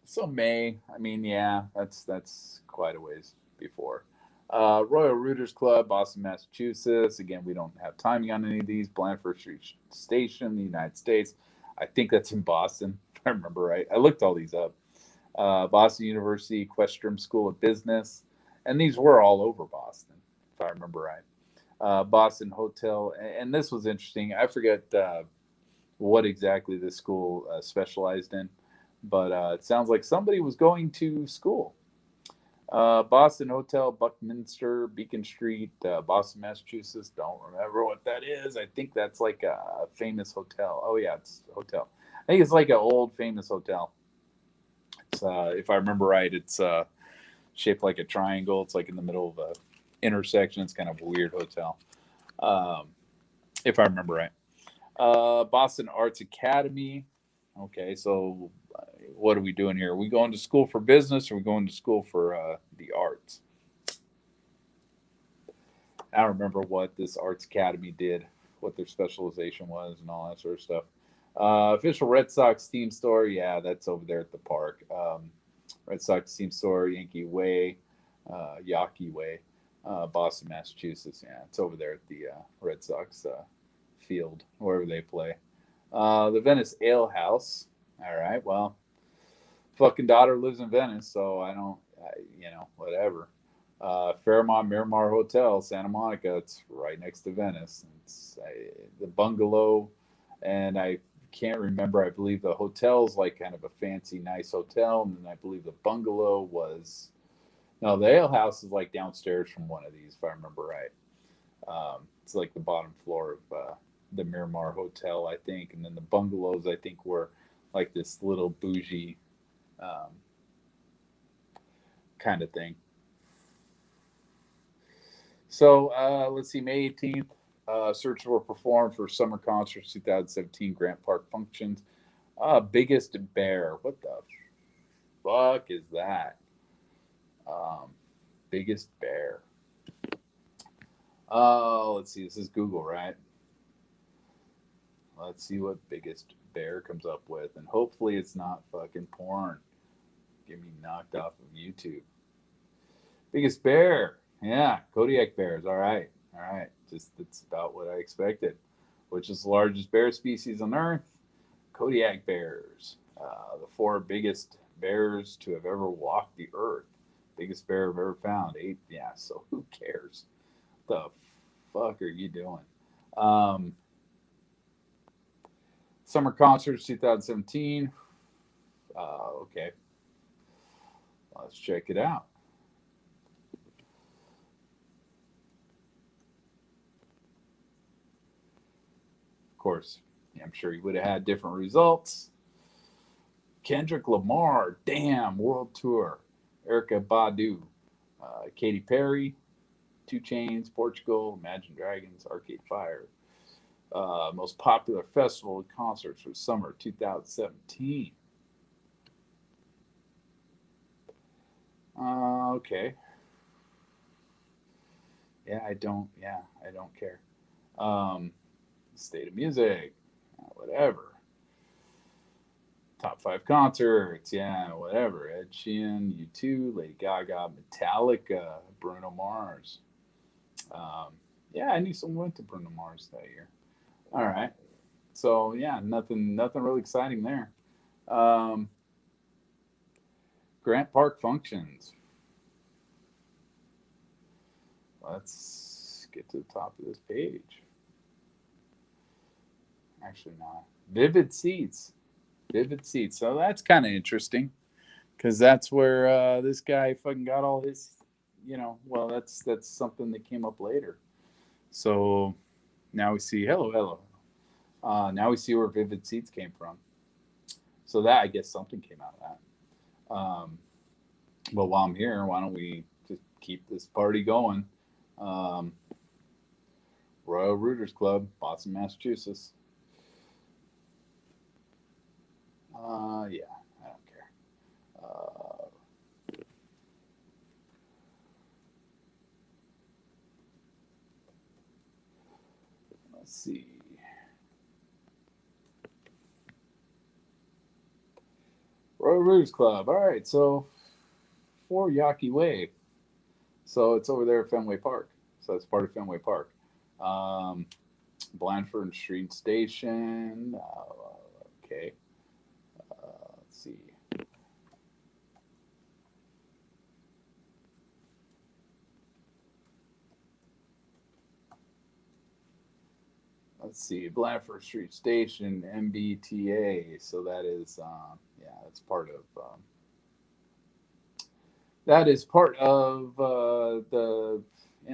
So May, I mean, yeah, that's quite a ways before. Royal Rooters Club, Boston, Massachusetts. Again, we don't have timing on any of these. Blandford Street Station, the United States. I think that's in Boston, if I remember right. I looked all these up. Boston University, Questrom School of Business. And these were all over Boston, if I remember right. Boston Hotel. And this was interesting. I forget what exactly this school specialized in, but it sounds like somebody was going to school. Boston Hotel, Buckminster, Beacon Street, Boston, Massachusetts. Don't remember what that is. I think that's like a famous hotel. Oh, yeah, it's a hotel. I think it's like an old famous hotel. It's, if I remember right, it's shaped like a triangle. It's like in the middle of a intersection. It's kind of a weird hotel, if I remember right. Boston Arts Academy. Okay, so what are we doing here? Are we going to school for business or are we going to school for the arts? I don't remember what this Arts Academy did, what their specialization was, and all that sort of stuff. Official Red Sox team store. Yeah, that's over there at the park. Red Sox team store, Yankee Way, Yawkey Way, Boston, Massachusetts. Yeah, it's over there at the Red Sox field, wherever they play. The Venice Ale House. All right, well, fucking daughter lives in Venice, so whatever. Fairmont Miramar Hotel, Santa Monica. It's right next to Venice. It's the bungalow, and I can't remember. I believe the hotel's like kind of a fancy, nice hotel, and then I believe the bungalow was. No, the ale house is like downstairs from one of these, if I remember right. It's like the bottom floor of the Miramar Hotel, I think, and then the bungalows, I think, were like this little bougie um, kind of thing. So let's see, May 18th, searches were performed for Summer Concerts 2017 Grant Park Functions. Biggest Bear. What the fuck is that? Um, Biggest Bear. Let's see, this is Google, right? Let's see what Biggest Bear comes up with. And hopefully it's not fucking porn. Get me knocked off of YouTube. Biggest Bear. Yeah, Kodiak bears. All right. All right. Just that's about what I expected. Which is the largest bear species on Earth? Kodiak bears. The four biggest bears to have ever walked the Earth. Biggest bear I've ever found. 8. Yeah, so who cares? What the fuck are you doing? Um, Summer Concerts 2017. Okay. Let's check it out. Of course, I'm sure he would have had different results. Kendrick Lamar, damn, world tour. Erica Badu, Katy Perry, 2 Chains, Portugal, Imagine Dragons, Arcade Fire. Most popular festival and concerts for summer 2017. Okay. Yeah, I don't. Yeah, I don't care. Um, State of Music, whatever. Top 5 concerts, yeah, whatever. Ed Sheeran, U2, Lady Gaga, Metallica, Bruno Mars. Um, yeah, I knew someone went to Bruno Mars that year. All right. So yeah, nothing really exciting there. Um, Grant Park functions. Let's get to the top of this page. Actually, not. Vivid Seats. Vivid Seats. So that's kind of interesting because that's where this guy fucking got all his, well, that's something that came up later. So now we see, hello. Now we see where Vivid Seats came from. So that, I guess, something came out of that. But while I'm here, why don't we just keep this party going? Royal Rooters Club, Boston, Massachusetts. Yeah, I don't care. Let's see. Royal Rooters Club. All right, so 4 Yawkey Way. So it's over there at Fenway Park. So that's part of Fenway Park. Blandford Street Station. Okay. Let's see. Let's see. Blandford Street Station, MBTA. So that is, that's part of. That is part of the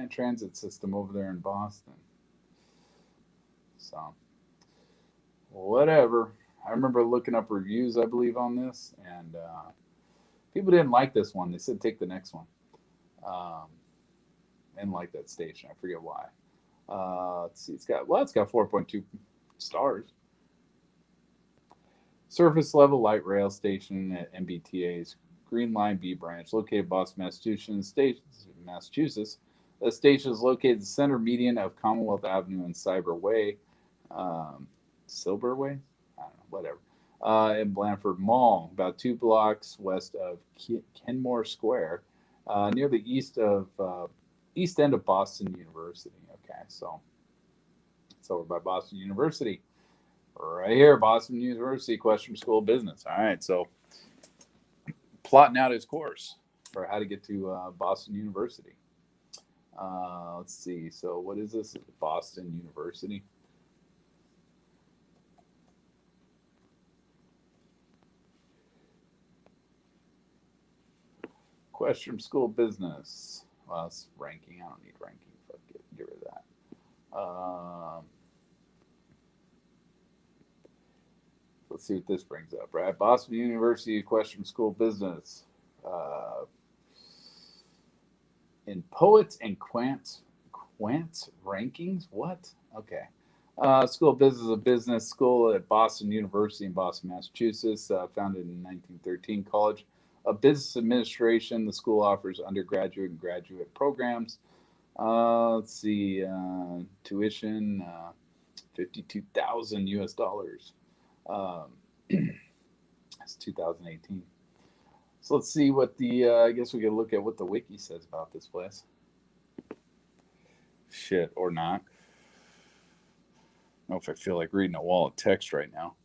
transit system over there in Boston. So, whatever. I remember looking up reviews, I believe, on this, and people didn't like this one. They said take the next one. And like that station, I forget why. Let's see. It's got 4.2 stars. Surface level light rail station at MBTA's Green Line B branch, located in Boston, Massachusetts. The station is located in the center median of Commonwealth Avenue and Silver Way. Silver Way? I don't know, whatever. In Blandford Mall, about 2 blocks west of Kenmore Square, near the east end of Boston University. Okay, so it's over by Boston University. Right here, Boston University, Question School of Business. All right, so plotting out his course for how to get to Boston University. Let's see. So what is this? Boston University. Question School of Business. Well, it's ranking. I don't need ranking. Fuck it. Get rid of that. Let's see what this brings up, right? Boston University Question School of Business. In Poets and Quants rankings? What? Okay. School of Business is a business school at Boston University in Boston, Massachusetts, founded in 1913. College of Business Administration. The school offers undergraduate and graduate programs. Let's see. Tuition, $52,000 US. That's 2018. So let's see what I guess we could look at what the wiki says about this place. Shit, or not. I don't know if I feel like reading a wall of text right now.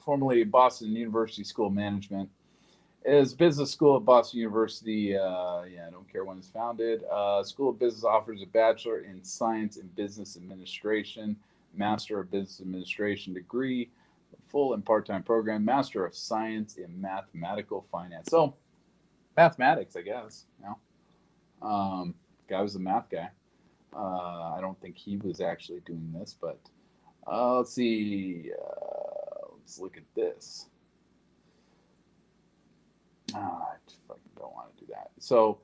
Formerly Boston University School of Management. Is business school at Boston University. I don't care when it's founded. School of Business offers a Bachelor in Science and Business Administration, Master of Business Administration degree, full and part-time program, Master of Science in Mathematical Finance. So, mathematics, I guess. Guy was a math guy. I don't think he was actually doing this, but let's see. Let's look at this. I fucking don't want to do that. So,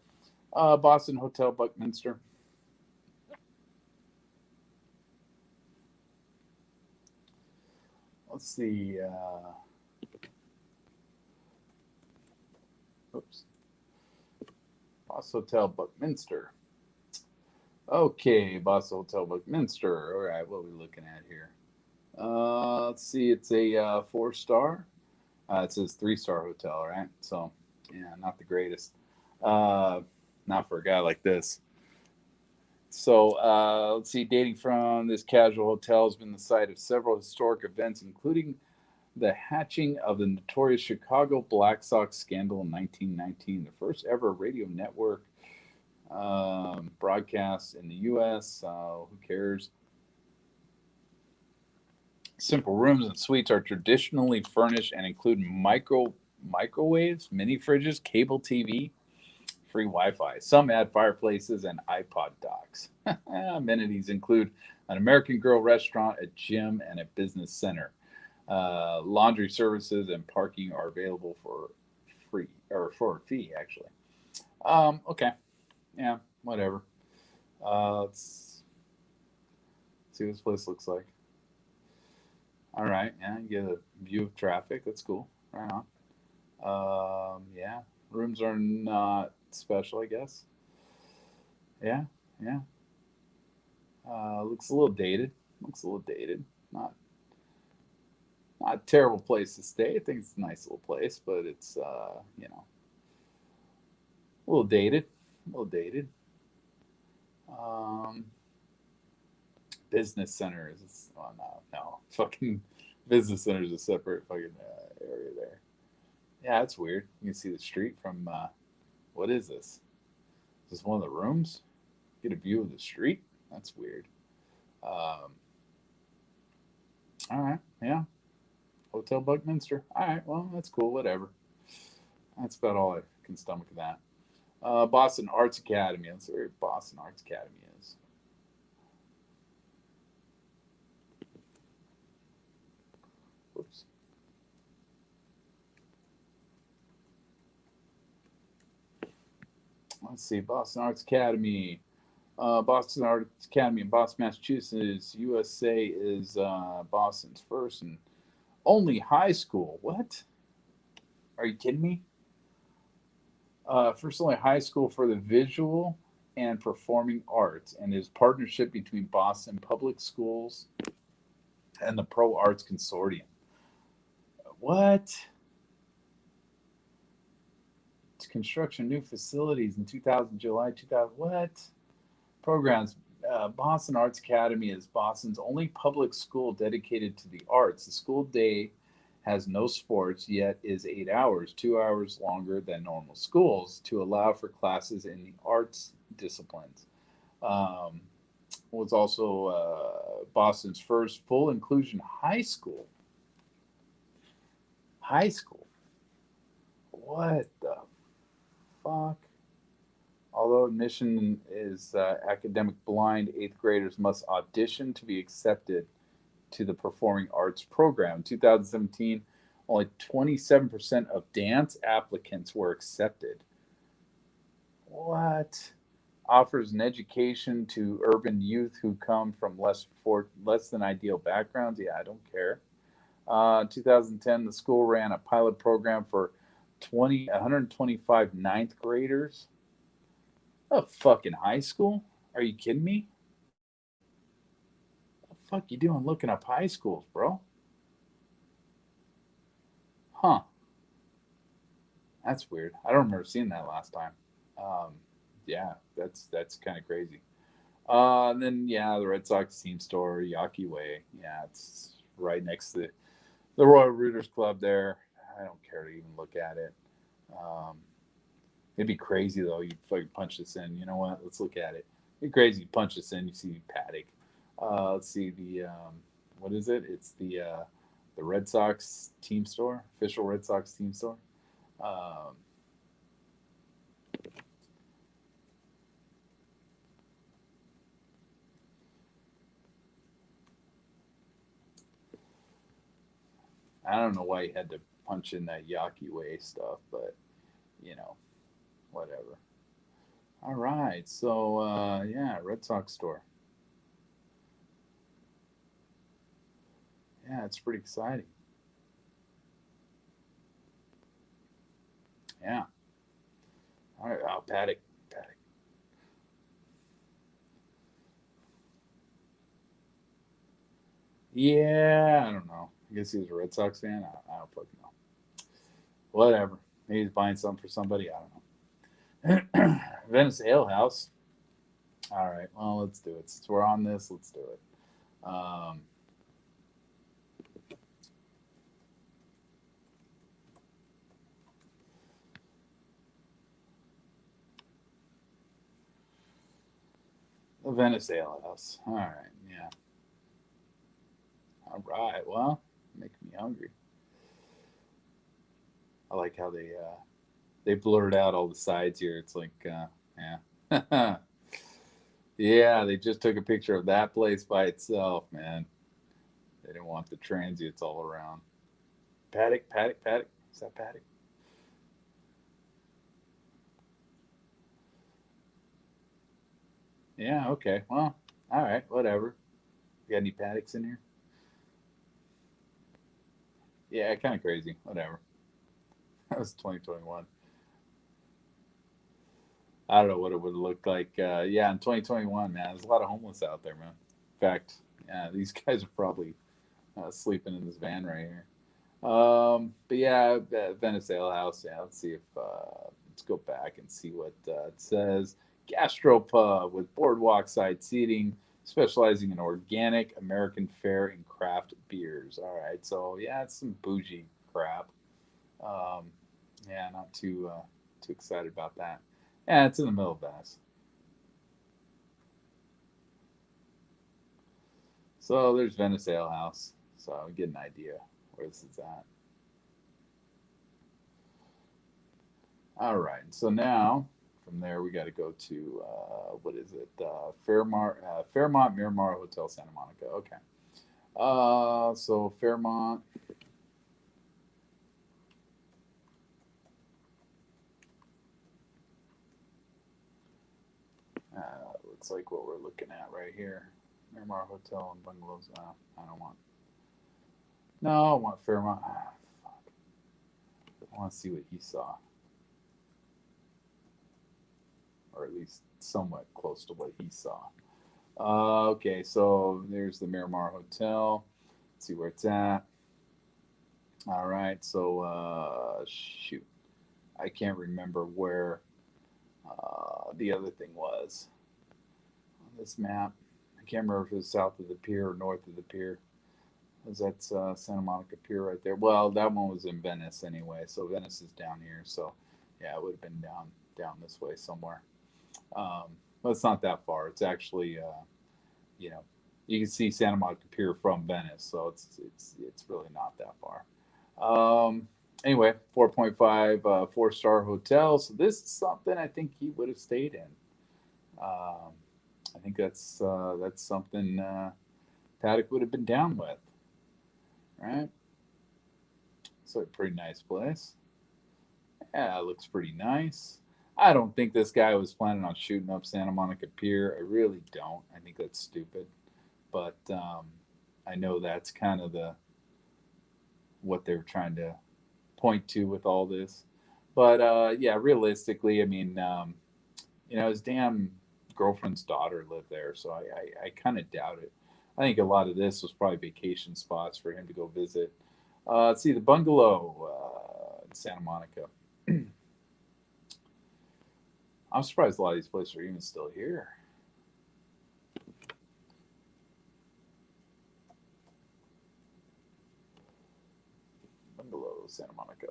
Boston Hotel Buckminster. Let's see. Boston Hotel Buckminster. Okay, Boston Hotel Buckminster. All right, what are we looking at here? Let's see. It's a 4-star. It says 3-star hotel, right? So, yeah, not the greatest. Not for a guy like this. So, let's see. Dating from this casual hotel has been the site of several historic events, including the hatching of the notorious Chicago Black Sox scandal in 1919, the first ever radio network broadcast in the U.S. Who cares? Simple rooms and suites are traditionally furnished and include microwaves, mini fridges, cable TV, free Wi-Fi. Some add fireplaces and iPod docks. Amenities include an American Girl restaurant, a gym, and a business center. Laundry services and parking are available for free or for a fee, actually. Okay, yeah, whatever. Let's see what this place looks like. All right, yeah, you get a view of traffic. That's cool. Right on. Yeah, rooms are not special, I guess. Yeah, yeah. Looks a little dated. Looks a little dated. Not not a terrible place to stay. I think it's a nice little place, but it's a little dated. A little dated. Um, business centers. Oh no, no, fucking business centers a separate fucking area there. Yeah, that's weird. You can see the street from. What is this? Is this one of the rooms? Get a view of the street. That's weird. Um, all right, yeah. Hotel Buckminster. All right, well, that's cool. Whatever. That's about all I can stomach that. Boston Arts Academy. That's where Boston Arts Academy is. Whoops. Let's see. Boston Arts Academy. Boston Arts Academy in Boston, Massachusetts, USA is Boston's first and only high school. What? Are you kidding me? First only high school for the visual and performing arts, and is partnership between Boston Public Schools and the Pro Arts Consortium. What? It's construction new facilities in 2000, July 2000. What? Programs. Boston Arts Academy is Boston's only public school dedicated to the arts. The school day has no sports, yet is 8 hours, 2 hours longer than normal schools, to allow for classes in the arts disciplines. Um, was also Boston's first full inclusion high school. High school. What the fuck? Although admission is academic blind, eighth graders must audition to be accepted to the performing arts program. In 2017, only 27% of dance applicants were accepted. What? Offers an education to urban youth who come from less than ideal backgrounds. Yeah, I don't care. 2010, the school ran a pilot program for 125 ninth graders. A fucking high school? Are you kidding me? What the fuck you doing looking up high schools, bro? Huh. That's weird. I don't remember seeing that last time. Um, yeah, that's kind of crazy. And then yeah, the Red Sox team store, Yawkey Way. Yeah, it's right next to the Royal Rooters Club there. I don't care to even look at it. Um, it'd be crazy though. You fucking punch this in. You know what? Let's look at it. It'd be crazy. You punch this in. You see Paddock. Let's see the what is it? It's the Red Sox team store, official Red Sox team store. Um, I don't know why you had to punch in that Yaki Way stuff, but you know, whatever. All right, so yeah, Red Sox store. Yeah, it's pretty exciting. Yeah. All right, oh, Paddock, Paddock. Yeah, I don't know. I guess he was a Red Sox fan. I don't fucking know. Whatever. Maybe he's buying something for somebody. I don't know. Venice Ale House. All right. Well, let's do it. Since we're on this, let's do it. Um, Venice Ale House. All right, yeah. All right. Well, making me hungry. I like how they blurred out all the sides here. It's like, yeah, yeah. They just took a picture of that place by itself, man. They didn't want the transients all around. Paddock, paddock, paddock. Is that paddock? Yeah. Okay. Well, all right. Whatever. You got any paddocks in here? Yeah, kind of crazy. Whatever. That was 2021. I don't know what it would look like. Yeah, in 2021, man, there's a lot of homeless out there, man. In fact, yeah, these guys are probably sleeping in this van right here. But yeah, Venice Ale House. Yeah, let's see if let's go back and see what it says. Gastropub with boardwalk side seating, specializing in organic American fare and craft beers. All right, so yeah, it's some bougie crap. Um, yeah, not too excited about that. Yeah, it's in the middle of Venice, so there's Venice Ale House. So we get an idea where this is at. All right. So now from there we got to go to what is it? Fairmont Miramar Hotel Santa Monica. Okay. So Fairmont. Looks like what we're looking at right here. Miramar Hotel and bungalows. I don't want. No, I want Fairmont. Fuck. I want to see what he saw, or at least somewhat close to what he saw. Okay, so there's the Miramar Hotel. Let's see where it's at. All right, so shoot, I can't remember where the other thing was on this map. I can't remember if it was south of the pier or north of the pier. Because that's Santa Monica Pier right there. Well, that one was in Venice anyway, so Venice is down here. So yeah, it would have been down this way somewhere. Um, but it's not that far. It's actually you know you can see Santa Monica Pier from Venice, so it's really not that far. Anyway, 4.5 4-star hotel. So this is something I think he would have stayed in. Um, I think that's something Paddock would have been down with, right? So a pretty nice place. Yeah, it looks pretty nice. I don't think this guy was planning on shooting up Santa Monica Pier. I really don't. I think that's stupid. But I know that's kind of the what they're trying to point to with all this. But yeah, realistically, I mean, his damn girlfriend's daughter lived there, so I kind of doubt it. I think a lot of this was probably vacation spots for him to go visit. Let's see the bungalow in Santa Monica. I'm surprised a lot of these places are even still here. Bungalow, Santa Monica.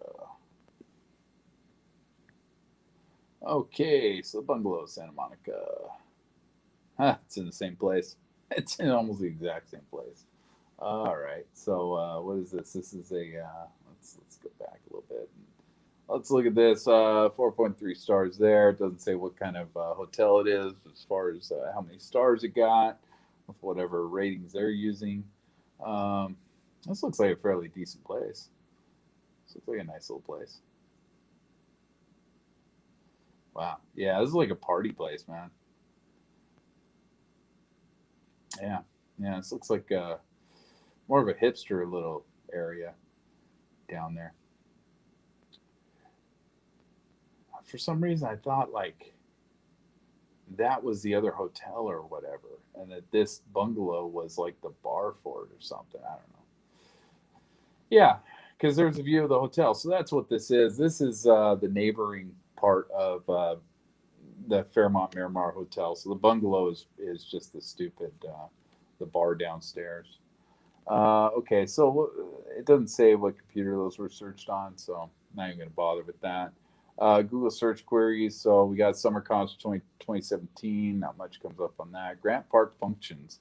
Okay, so bungalow, Santa Monica. Huh, it's in the same place. It's in almost the exact same place. All right. So what is this? This is a let's go back a little bit. Let's look at this. 4.3 stars there. It doesn't say what kind of hotel it is as far as how many stars it got with whatever ratings they're using. Um, this looks like a fairly decent place. This looks like a nice little place. Wow. Yeah, this is like a party place, man. Yeah. Yeah, this looks like more of a hipster little area down there. For some reason, I thought like that was the other hotel or whatever, and that this bungalow was like the bar for it or something. I don't know. Yeah, because there's a view of the hotel, so that's what this is. This is the neighboring part of the Fairmont Miramar Hotel. So the bungalow is just the stupid the bar downstairs. Okay, so it doesn't say what computer those were searched on, so I'm not even going to bother with that. Google search queries. So we got Summer Concert 2017. Not much comes up on that. Grant Park functions.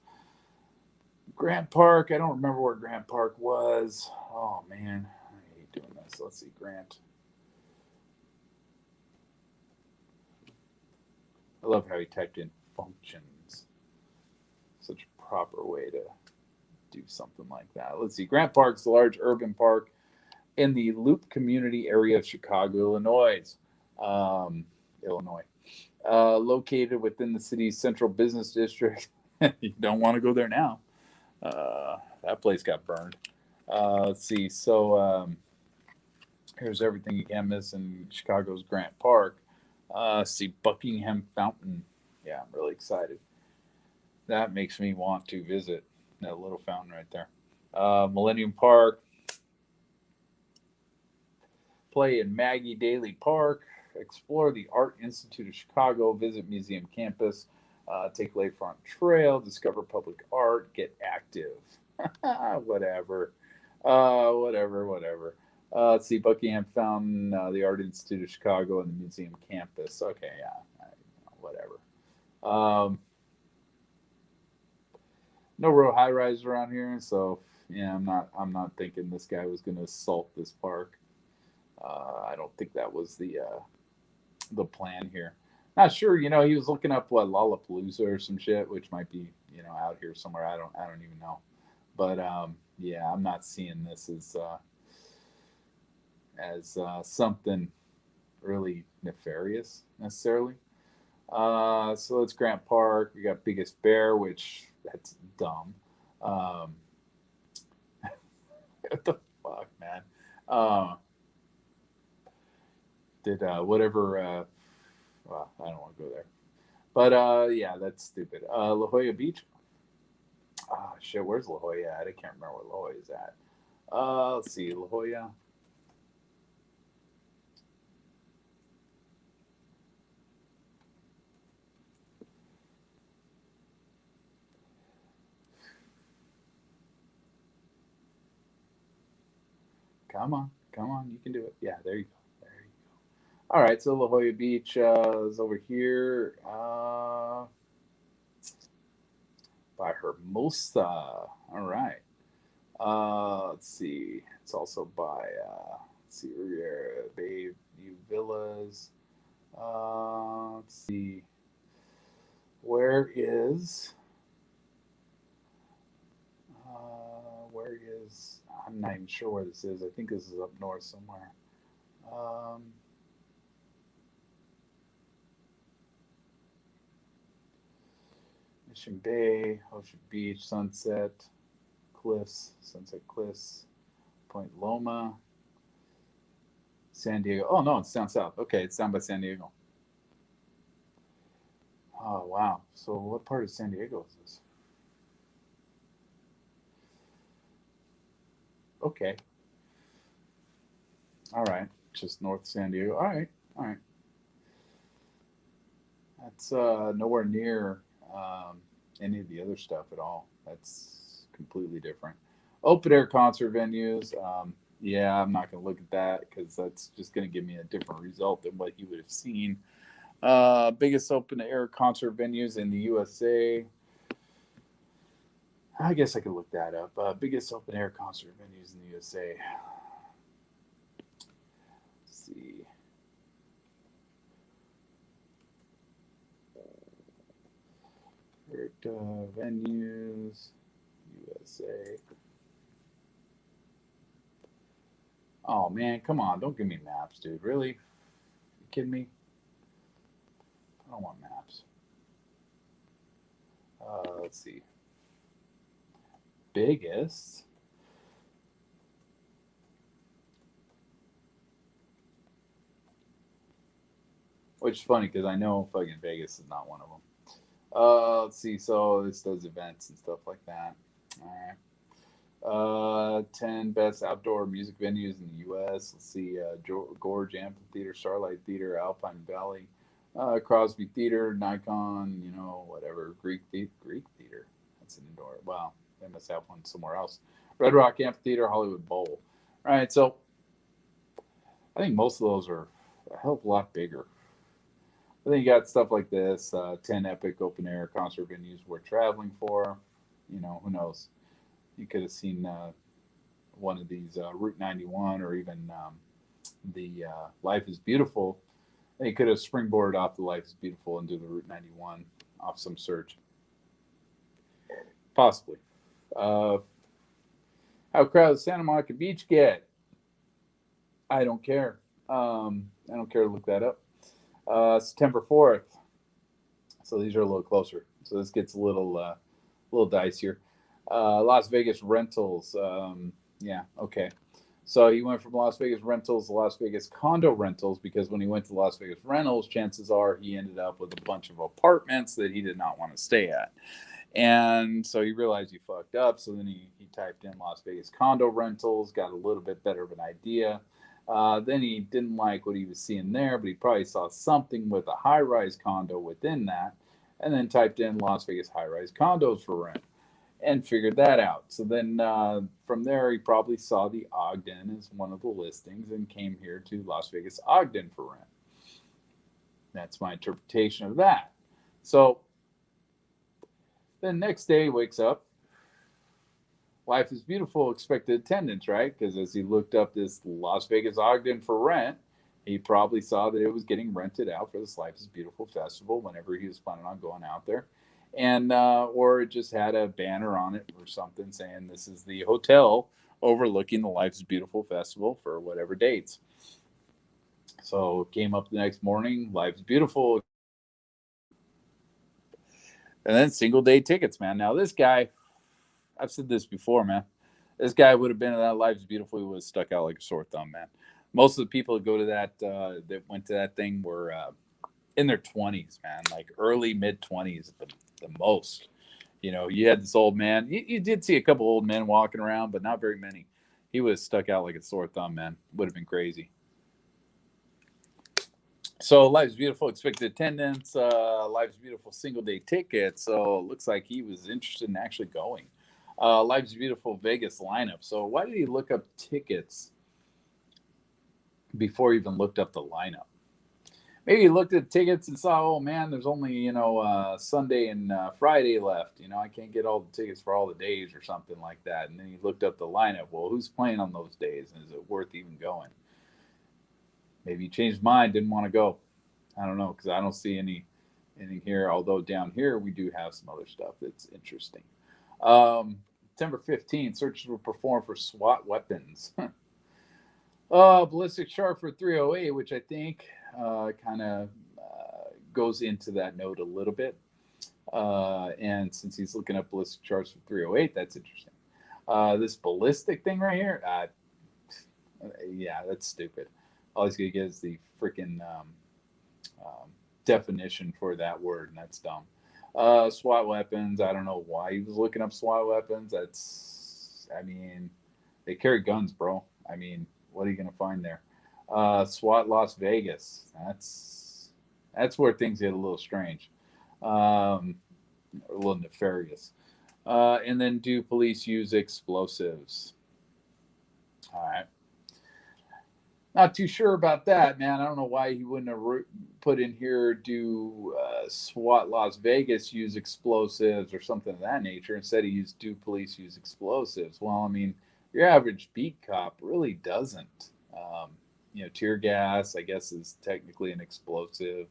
Grant Park. I don't remember where Grant Park was. Oh man, I hate doing this. Let's see, Grant. I love how he typed in functions. Such a proper way to do something like that. Let's see. Grant Park's a large urban park in the Loop community area of Chicago, Illinois. Illinois. Located within the city's central business district. You don't want to go there now. That place got burned. Let's see. So here's everything you can't miss in Chicago's Grant Park. See Buckingham Fountain. Yeah, I'm really excited. That makes me want to visit that little fountain right there. Millennium Park. Play in Maggie Daly Park. Explore the Art Institute of Chicago. Visit museum campus. Take Lakefront Trail. Discover public art. Get active. Whatever. Whatever. Let's see, Buckingham Fountain, the Art Institute of Chicago, and the museum campus. Okay, yeah, whatever. No real high rise around here, so yeah, I'm not thinking this guy was going to assault this park. I don't think that was the plan here. Not sure, he was looking up what Lollapalooza or some shit, which might be out here somewhere. I don't even know, but yeah, I'm not seeing this as something really nefarious necessarily. So it's Grant Park. We got Biggest Bear, which that's dumb. Um, what the fuck, man? Uh, did whatever. Well, I don't want to go there. But yeah, that's stupid. La Jolla Beach. Ah, shit. Where's La Jolla at? I can't remember where La Jolla is at. Let's see, La Jolla. Come on, you can do it. Yeah, there you go. There you go. All right, so La Jolla Beach is over here by Hermosa. All right. Let's see. It's also by let's see here, Bayview Villas. Let's see. Where is where is I'm not even sure where this is. I think this is up north somewhere. Um, Mission Bay, Ocean Beach, Sunset Cliffs, Point Loma, San Diego. Oh no, it's down south. Okay, it's down by San Diego. Oh wow. So what part of San Diego is this? Okay. All right. Just north of San Diego. All right. All right. That's nowhere near any of the other stuff at all. That's completely different. Open air concert venues. Yeah, I'm not going to look at that because that's just going to give me a different result than what you would have seen. Biggest open air concert venues in the USA. I guess I could look that up. Biggest open air concert venues in the USA. Let's see. Venues, USA. Oh man, come on! Don't give me maps, dude. Really? You kidding me? I don't want maps. Let's see. Biggest. Which is funny because I know fucking Vegas is not one of them. Let's see. So this does events and stuff like that. All right. 10 best outdoor music venues in the U.S. Let's see. Gorge Amphitheater, Starlight Theater, Alpine Valley, Crosby Theater, Nikon, whatever. Greek Theater. That's an indoor. Wow. They must have one somewhere else. Red Rock Amphitheater, Hollywood Bowl. All right. So I think most of those are a hell of a lot bigger. But then you got stuff like this, 10 epic open air concert venues worth traveling for. You know, who knows? You could have seen one of these Route 91 or even the Life is Beautiful. They could have springboarded off the Life is Beautiful into the Route 91 off some surge. Possibly. Uh, how crowded Santa Monica Beach get? I don't care. I don't care to look that up. September 4th. So these are a little closer. So this gets a little dicier. Las Vegas rentals. Yeah, okay. So he went from Las Vegas rentals to Las Vegas condo rentals because when he went to Las Vegas rentals, chances are he ended up with a bunch of apartments that he did not want to stay at. And so he realized he fucked up. So then he typed in Las Vegas condo rentals, got a little bit better of an idea. Then he didn't like what he was seeing there, but he probably saw something with a high rise condo within that. And then typed in Las Vegas high rise condos for rent and figured that out. So then from there, he probably saw the Ogden as one of the listings and came here to Las Vegas Ogden for rent. That's my interpretation of that. So then next day he wakes up. Life is Beautiful expected attendance, right? Because as he looked up this Las Vegas Ogden for rent, he probably saw that it was getting rented out for this Life is Beautiful festival whenever he was planning on going out there. And, or it just had a banner on it or something saying this is the hotel overlooking the Life is Beautiful festival for whatever dates. So came up the next morning, Life is Beautiful. And then single day tickets, man. Now, this guy, I've said this before, man. This guy would have been in that Life is Beautiful. He would have stuck out like a sore thumb, man. Most of the people that go to that went to that thing were in their 20s, man, like early mid 20s, the most. You know, you had this old man. You did see a couple old men walking around, but not very many. He would have stuck out like a sore thumb, man. Would have been crazy. So Life's Beautiful expected attendance, Life's Beautiful single day ticket. So it looks like he was interested in actually going. Life's Beautiful Vegas lineup. So why did he look up tickets before he even looked up the lineup? Maybe he looked at tickets and saw, oh man, there's only Sunday and Friday left. You know, I can't get all the tickets for all the days or something like that. And then he looked up the lineup. Well, who's playing on those days, and is it worth even going? Maybe he changed his mind, didn't want to go. I don't know because I don't see anything here. Although down here we do have some other stuff that's interesting. September 15th, searches will perform for SWAT weapons. Ballistic shark for 308, which I think kind of goes into that note a little bit. And since he's looking up ballistic sharks for 308, that's interesting. This ballistic thing right here, yeah, that's stupid. All he's going to get is the freaking definition for that word, and that's dumb. SWAT weapons, I don't know why he was looking up SWAT weapons. I mean, they carry guns, bro. I mean, what are you going to find there? SWAT Las Vegas. That's where things get a little strange, a little nefarious. And then do police use explosives? All right. Not too sure about that, man. I don't know why he wouldn't have put in here do SWAT Las Vegas use explosives or something of that nature. Instead, he used do police use explosives. Well, I mean, your average beat cop really doesn't. Tear gas, I guess, is technically an explosive,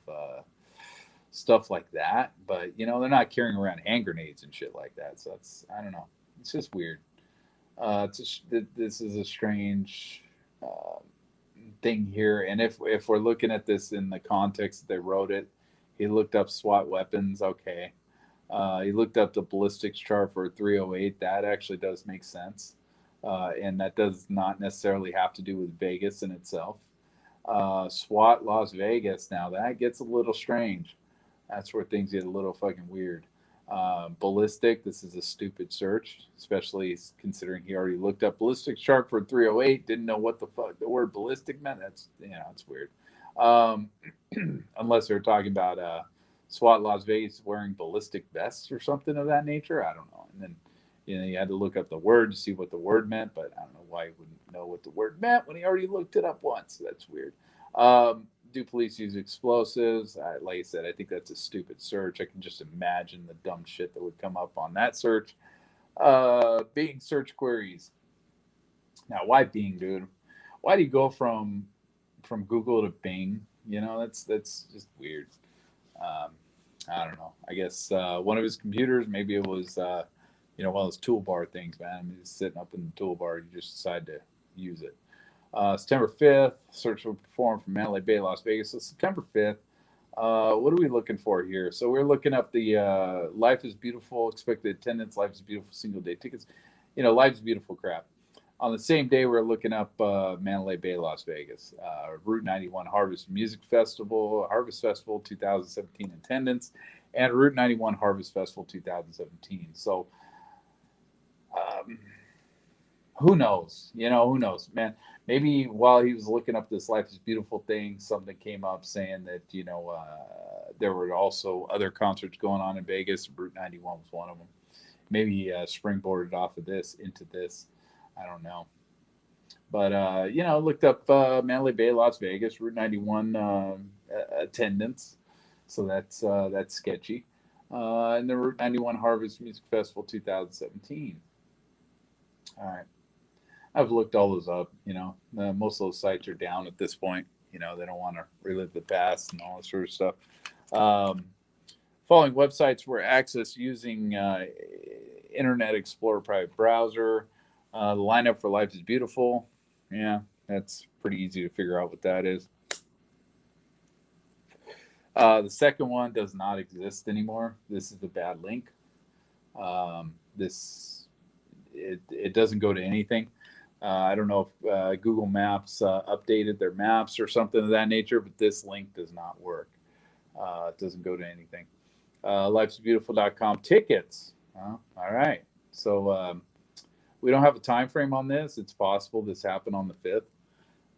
stuff like that. But, they're not carrying around hand grenades and shit like that. So I don't know. It's just weird. This is a strange thing here. And if we're looking at this in the context that they wrote it, he looked up SWAT weapons. Okay. He looked up the ballistics chart for 308. That actually does make sense. And that does not necessarily have to do with Vegas in itself. SWAT Las Vegas. Now that gets a little strange. That's where things get a little fucking weird. Ballistic. This is a stupid search, especially considering he already looked up ballistic chart for 308. Didn't know what the fuck the word ballistic meant. That's it's weird. Unless they're talking about SWAT Las Vegas wearing ballistic vests or something of that nature. I don't know. And then you had to look up the word to see what the word meant, but I don't know why he wouldn't know what the word meant when he already looked it up once. That's weird. Do police use explosives? Like I said, I think that's a stupid search. I can just imagine the dumb shit that would come up on that search. Bing search queries. Now, why Bing, dude? Why do you go from Google to Bing? That's just weird. Um, I don't know. I guess one of his computers, maybe it was one of those toolbar things, man. I mean, he's sitting up in the toolbar, you just decide to use it. September 5th, search will perform from Mandalay Bay, Las Vegas. So September 5th, what are we looking for here? So we're looking up the Life is Beautiful, expected attendance, Life is Beautiful single day tickets. Life is Beautiful crap. On the same day, we're looking up Mandalay Bay, Las Vegas. Route 91 Harvest Festival 2017 attendance, and Route 91 Harvest Festival 2017. So, um, who knows? Who knows, man? Maybe while he was looking up this Life is Beautiful thing, something came up saying that there were also other concerts going on in Vegas. Route 91 was one of them. Maybe he springboarded off of this into this. I don't know. But looked up Mandalay Bay, Las Vegas, Route 91 attendance. So that's sketchy. And the Route 91 Harvest Music Festival 2017. All right. I've looked all those up. Most of those sites are down at this point. They don't want to relive the past and all that sort of stuff. Following websites were accessed using Internet Explorer private browser. The lineup for Life is Beautiful. Yeah, that's pretty easy to figure out what that is. The second one does not exist anymore. This is a bad link. It doesn't go to anything. I don't know if Google Maps updated their maps or something of that nature, but this link does not work. It doesn't go to anything. Lifesbeautiful.com tickets. All right. So we don't have a time frame on this. It's possible this happened on the 5th,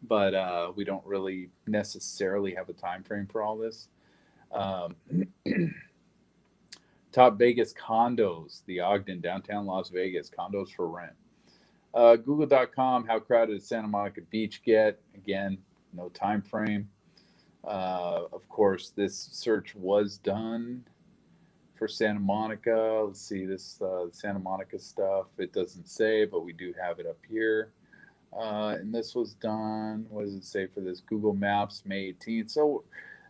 but we don't really necessarily have a time frame for all this. Top Vegas condos, the Ogden, downtown Las Vegas, condos for rent. Google.com, how crowded did Santa Monica Beach get? Again, no time frame. Of course, this search was done for Santa Monica. Let's see this Santa Monica stuff. It doesn't say, but we do have it up here. And this was done. What does it say for this? Google Maps, May 18th. So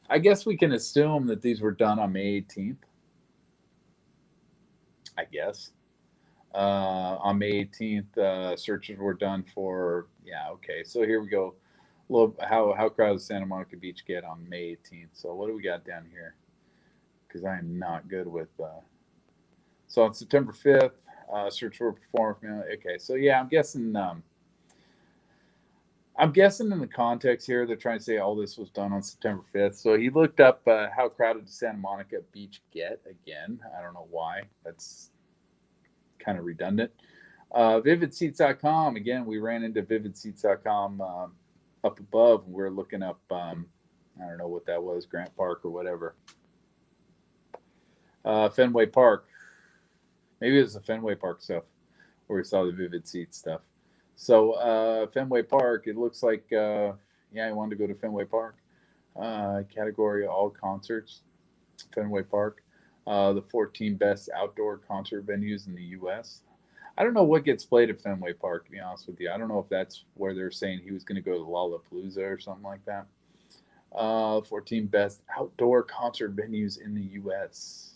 I guess we can assume that these were done on May 18th. I guess. On May 18th, searches were done for, okay. So here we go. How crowded does Santa Monica Beach get on May 18th? So what do we got down here? Because I am not good with. So on September 5th, search were performed. Okay, so yeah, I'm guessing. I'm guessing in the context here, they're trying to say all this was done on September 5th. So he looked up how crowded does Santa Monica Beach get again. I don't know why. That's kind of redundant. VividSeats.com. Again, we ran into VividSeats.com up above. And we're looking up, I don't know what that was, Grant Park or whatever. Fenway Park. Maybe it was the Fenway Park stuff where we saw the Vivid Seats stuff. So Fenway Park, it looks like, I wanted to go to Fenway Park. Category all concerts, Fenway Park. The 14 best outdoor concert venues in the U.S. I don't know what gets played at Fenway Park, to be honest with you. I don't know if that's where they're saying he was going to go to Lollapalooza or something like that. 14 best outdoor concert venues in the U.S.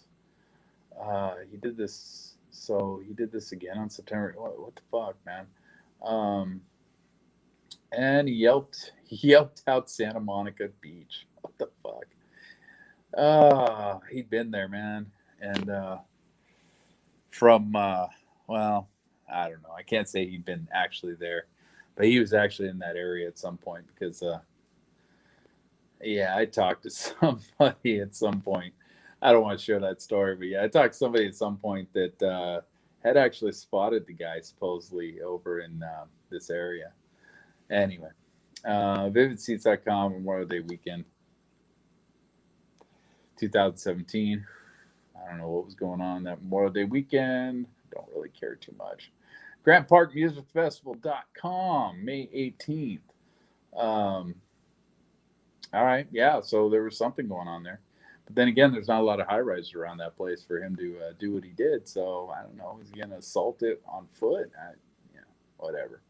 He did this. So he did this again on September. What the fuck, man? And he yelped out Santa Monica Beach. What the fuck? He'd been there, man. And from well, I don't know. I can't say he'd been actually there, but he was actually in that area at some point because I talked to somebody at some point. I don't want to share that story, but I talked to somebody at some point that had actually spotted the guy supposedly over in this area. Anyway, VividSeats.com, Memorial Day weekend, 2017. I don't know what was going on that Memorial Day weekend. Don't really care too much. Grant Park Music Festival.com, May 18th. All right. Yeah. So there was something going on there. But then again, there's not a lot of high rises around that place for him to do what he did. So I don't know. Is he going to assault it on foot? Yeah, whatever.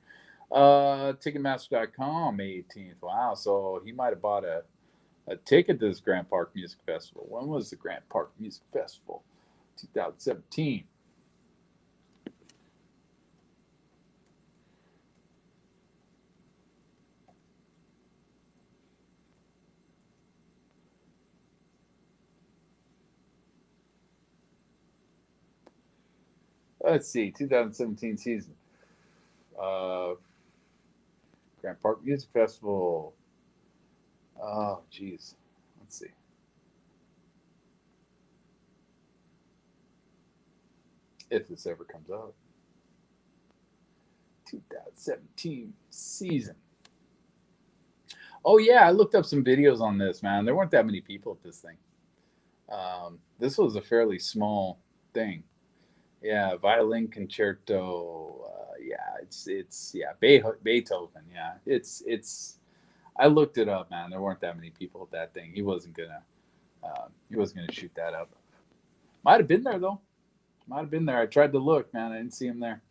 Ticketmaster.com, May 18th. Wow. So he might have bought a ticket to this Grant Park Music Festival. When was the Grant Park Music Festival? 2017. Let's see, 2017 season. Uh, Grant Park Music Festival. Oh, geez. Let's see. If this ever comes out. 2017 season. Oh, yeah. I looked up some videos on this, man. There weren't that many people at this thing. This was a fairly small thing. Yeah, violin concerto. Yeah, it's yeah, Beethoven. Yeah, it's. I looked it up, man. There weren't that many people at that thing. He wasn't gonna shoot that up. Might have been there though. Might have been there. I tried to look, man. I didn't see him there.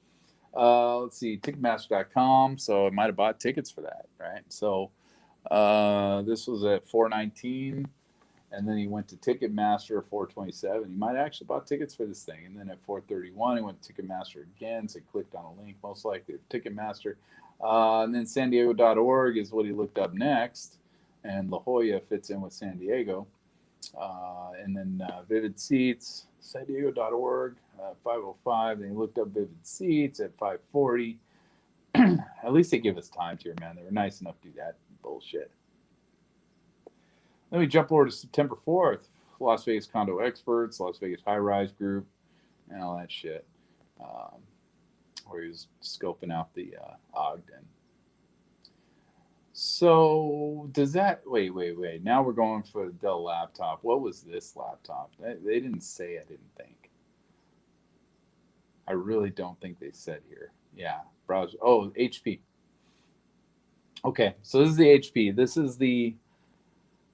Let's see, Ticketmaster.com. So I might have bought tickets for that, right? So this was at 419, and then he went to Ticketmaster at 427. He might have actually bought tickets for this thing, and then at 431, he went to Ticketmaster again. So he clicked on a link, most likely Ticketmaster, and then San Diego.org is what he looked up next, and La Jolla fits in with San Diego. And then Vivid Seats, San Diego.org, 505. Then he looked up Vivid Seats at 540. At least they give us times here, man. They were nice enough to do that bullshit. Then we jump over to September 4th. Las Vegas Condo Experts, Las Vegas High Rise Group, and all that shit. Um, where he was scoping out the Ogden. So does that wait? Now we're going for the Dell laptop. What was this laptop? They didn't say. I didn't think. I really don't think they said here. Yeah, browser. Oh, HP. Okay, so this is the HP. This is the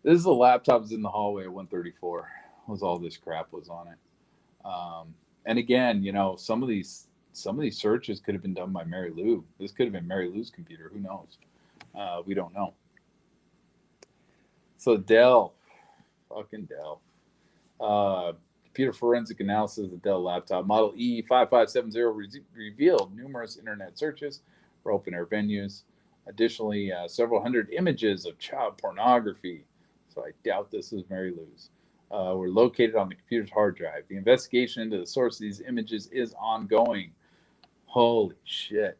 laptop that's in the hallway at 134. Was all this crap was on it. And again, some of these searches could have been done by Mary Lou. This could have been Mary Lou's computer. Who knows? We don't know. So Dell, fucking Dell. Computer forensic analysis of the Dell laptop model E5570 revealed numerous internet searches for open air venues. Additionally, several hundred images of child pornography. So I doubt this is Mary Lou's. Were located on the computer's hard drive. The investigation into the source of these images is ongoing. Holy shit.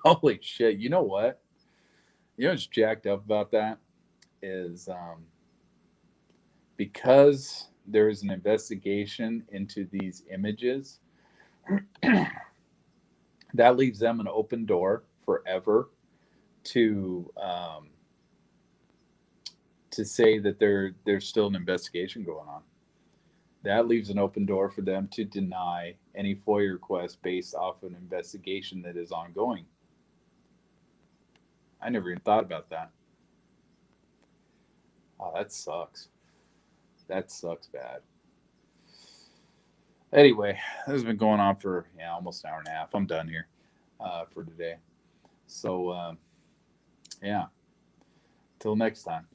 Holy shit. You know what? You know what's jacked up about that is because there is an investigation into these images, that leaves them an open door forever to say that there's still an investigation going on. That leaves an open door for them to deny any FOIA request based off of an investigation that is ongoing. I never even thought about that. Oh, that sucks. That sucks bad. Anyway, this has been going on for almost an hour and a half. I'm done here for today. So yeah, till next time.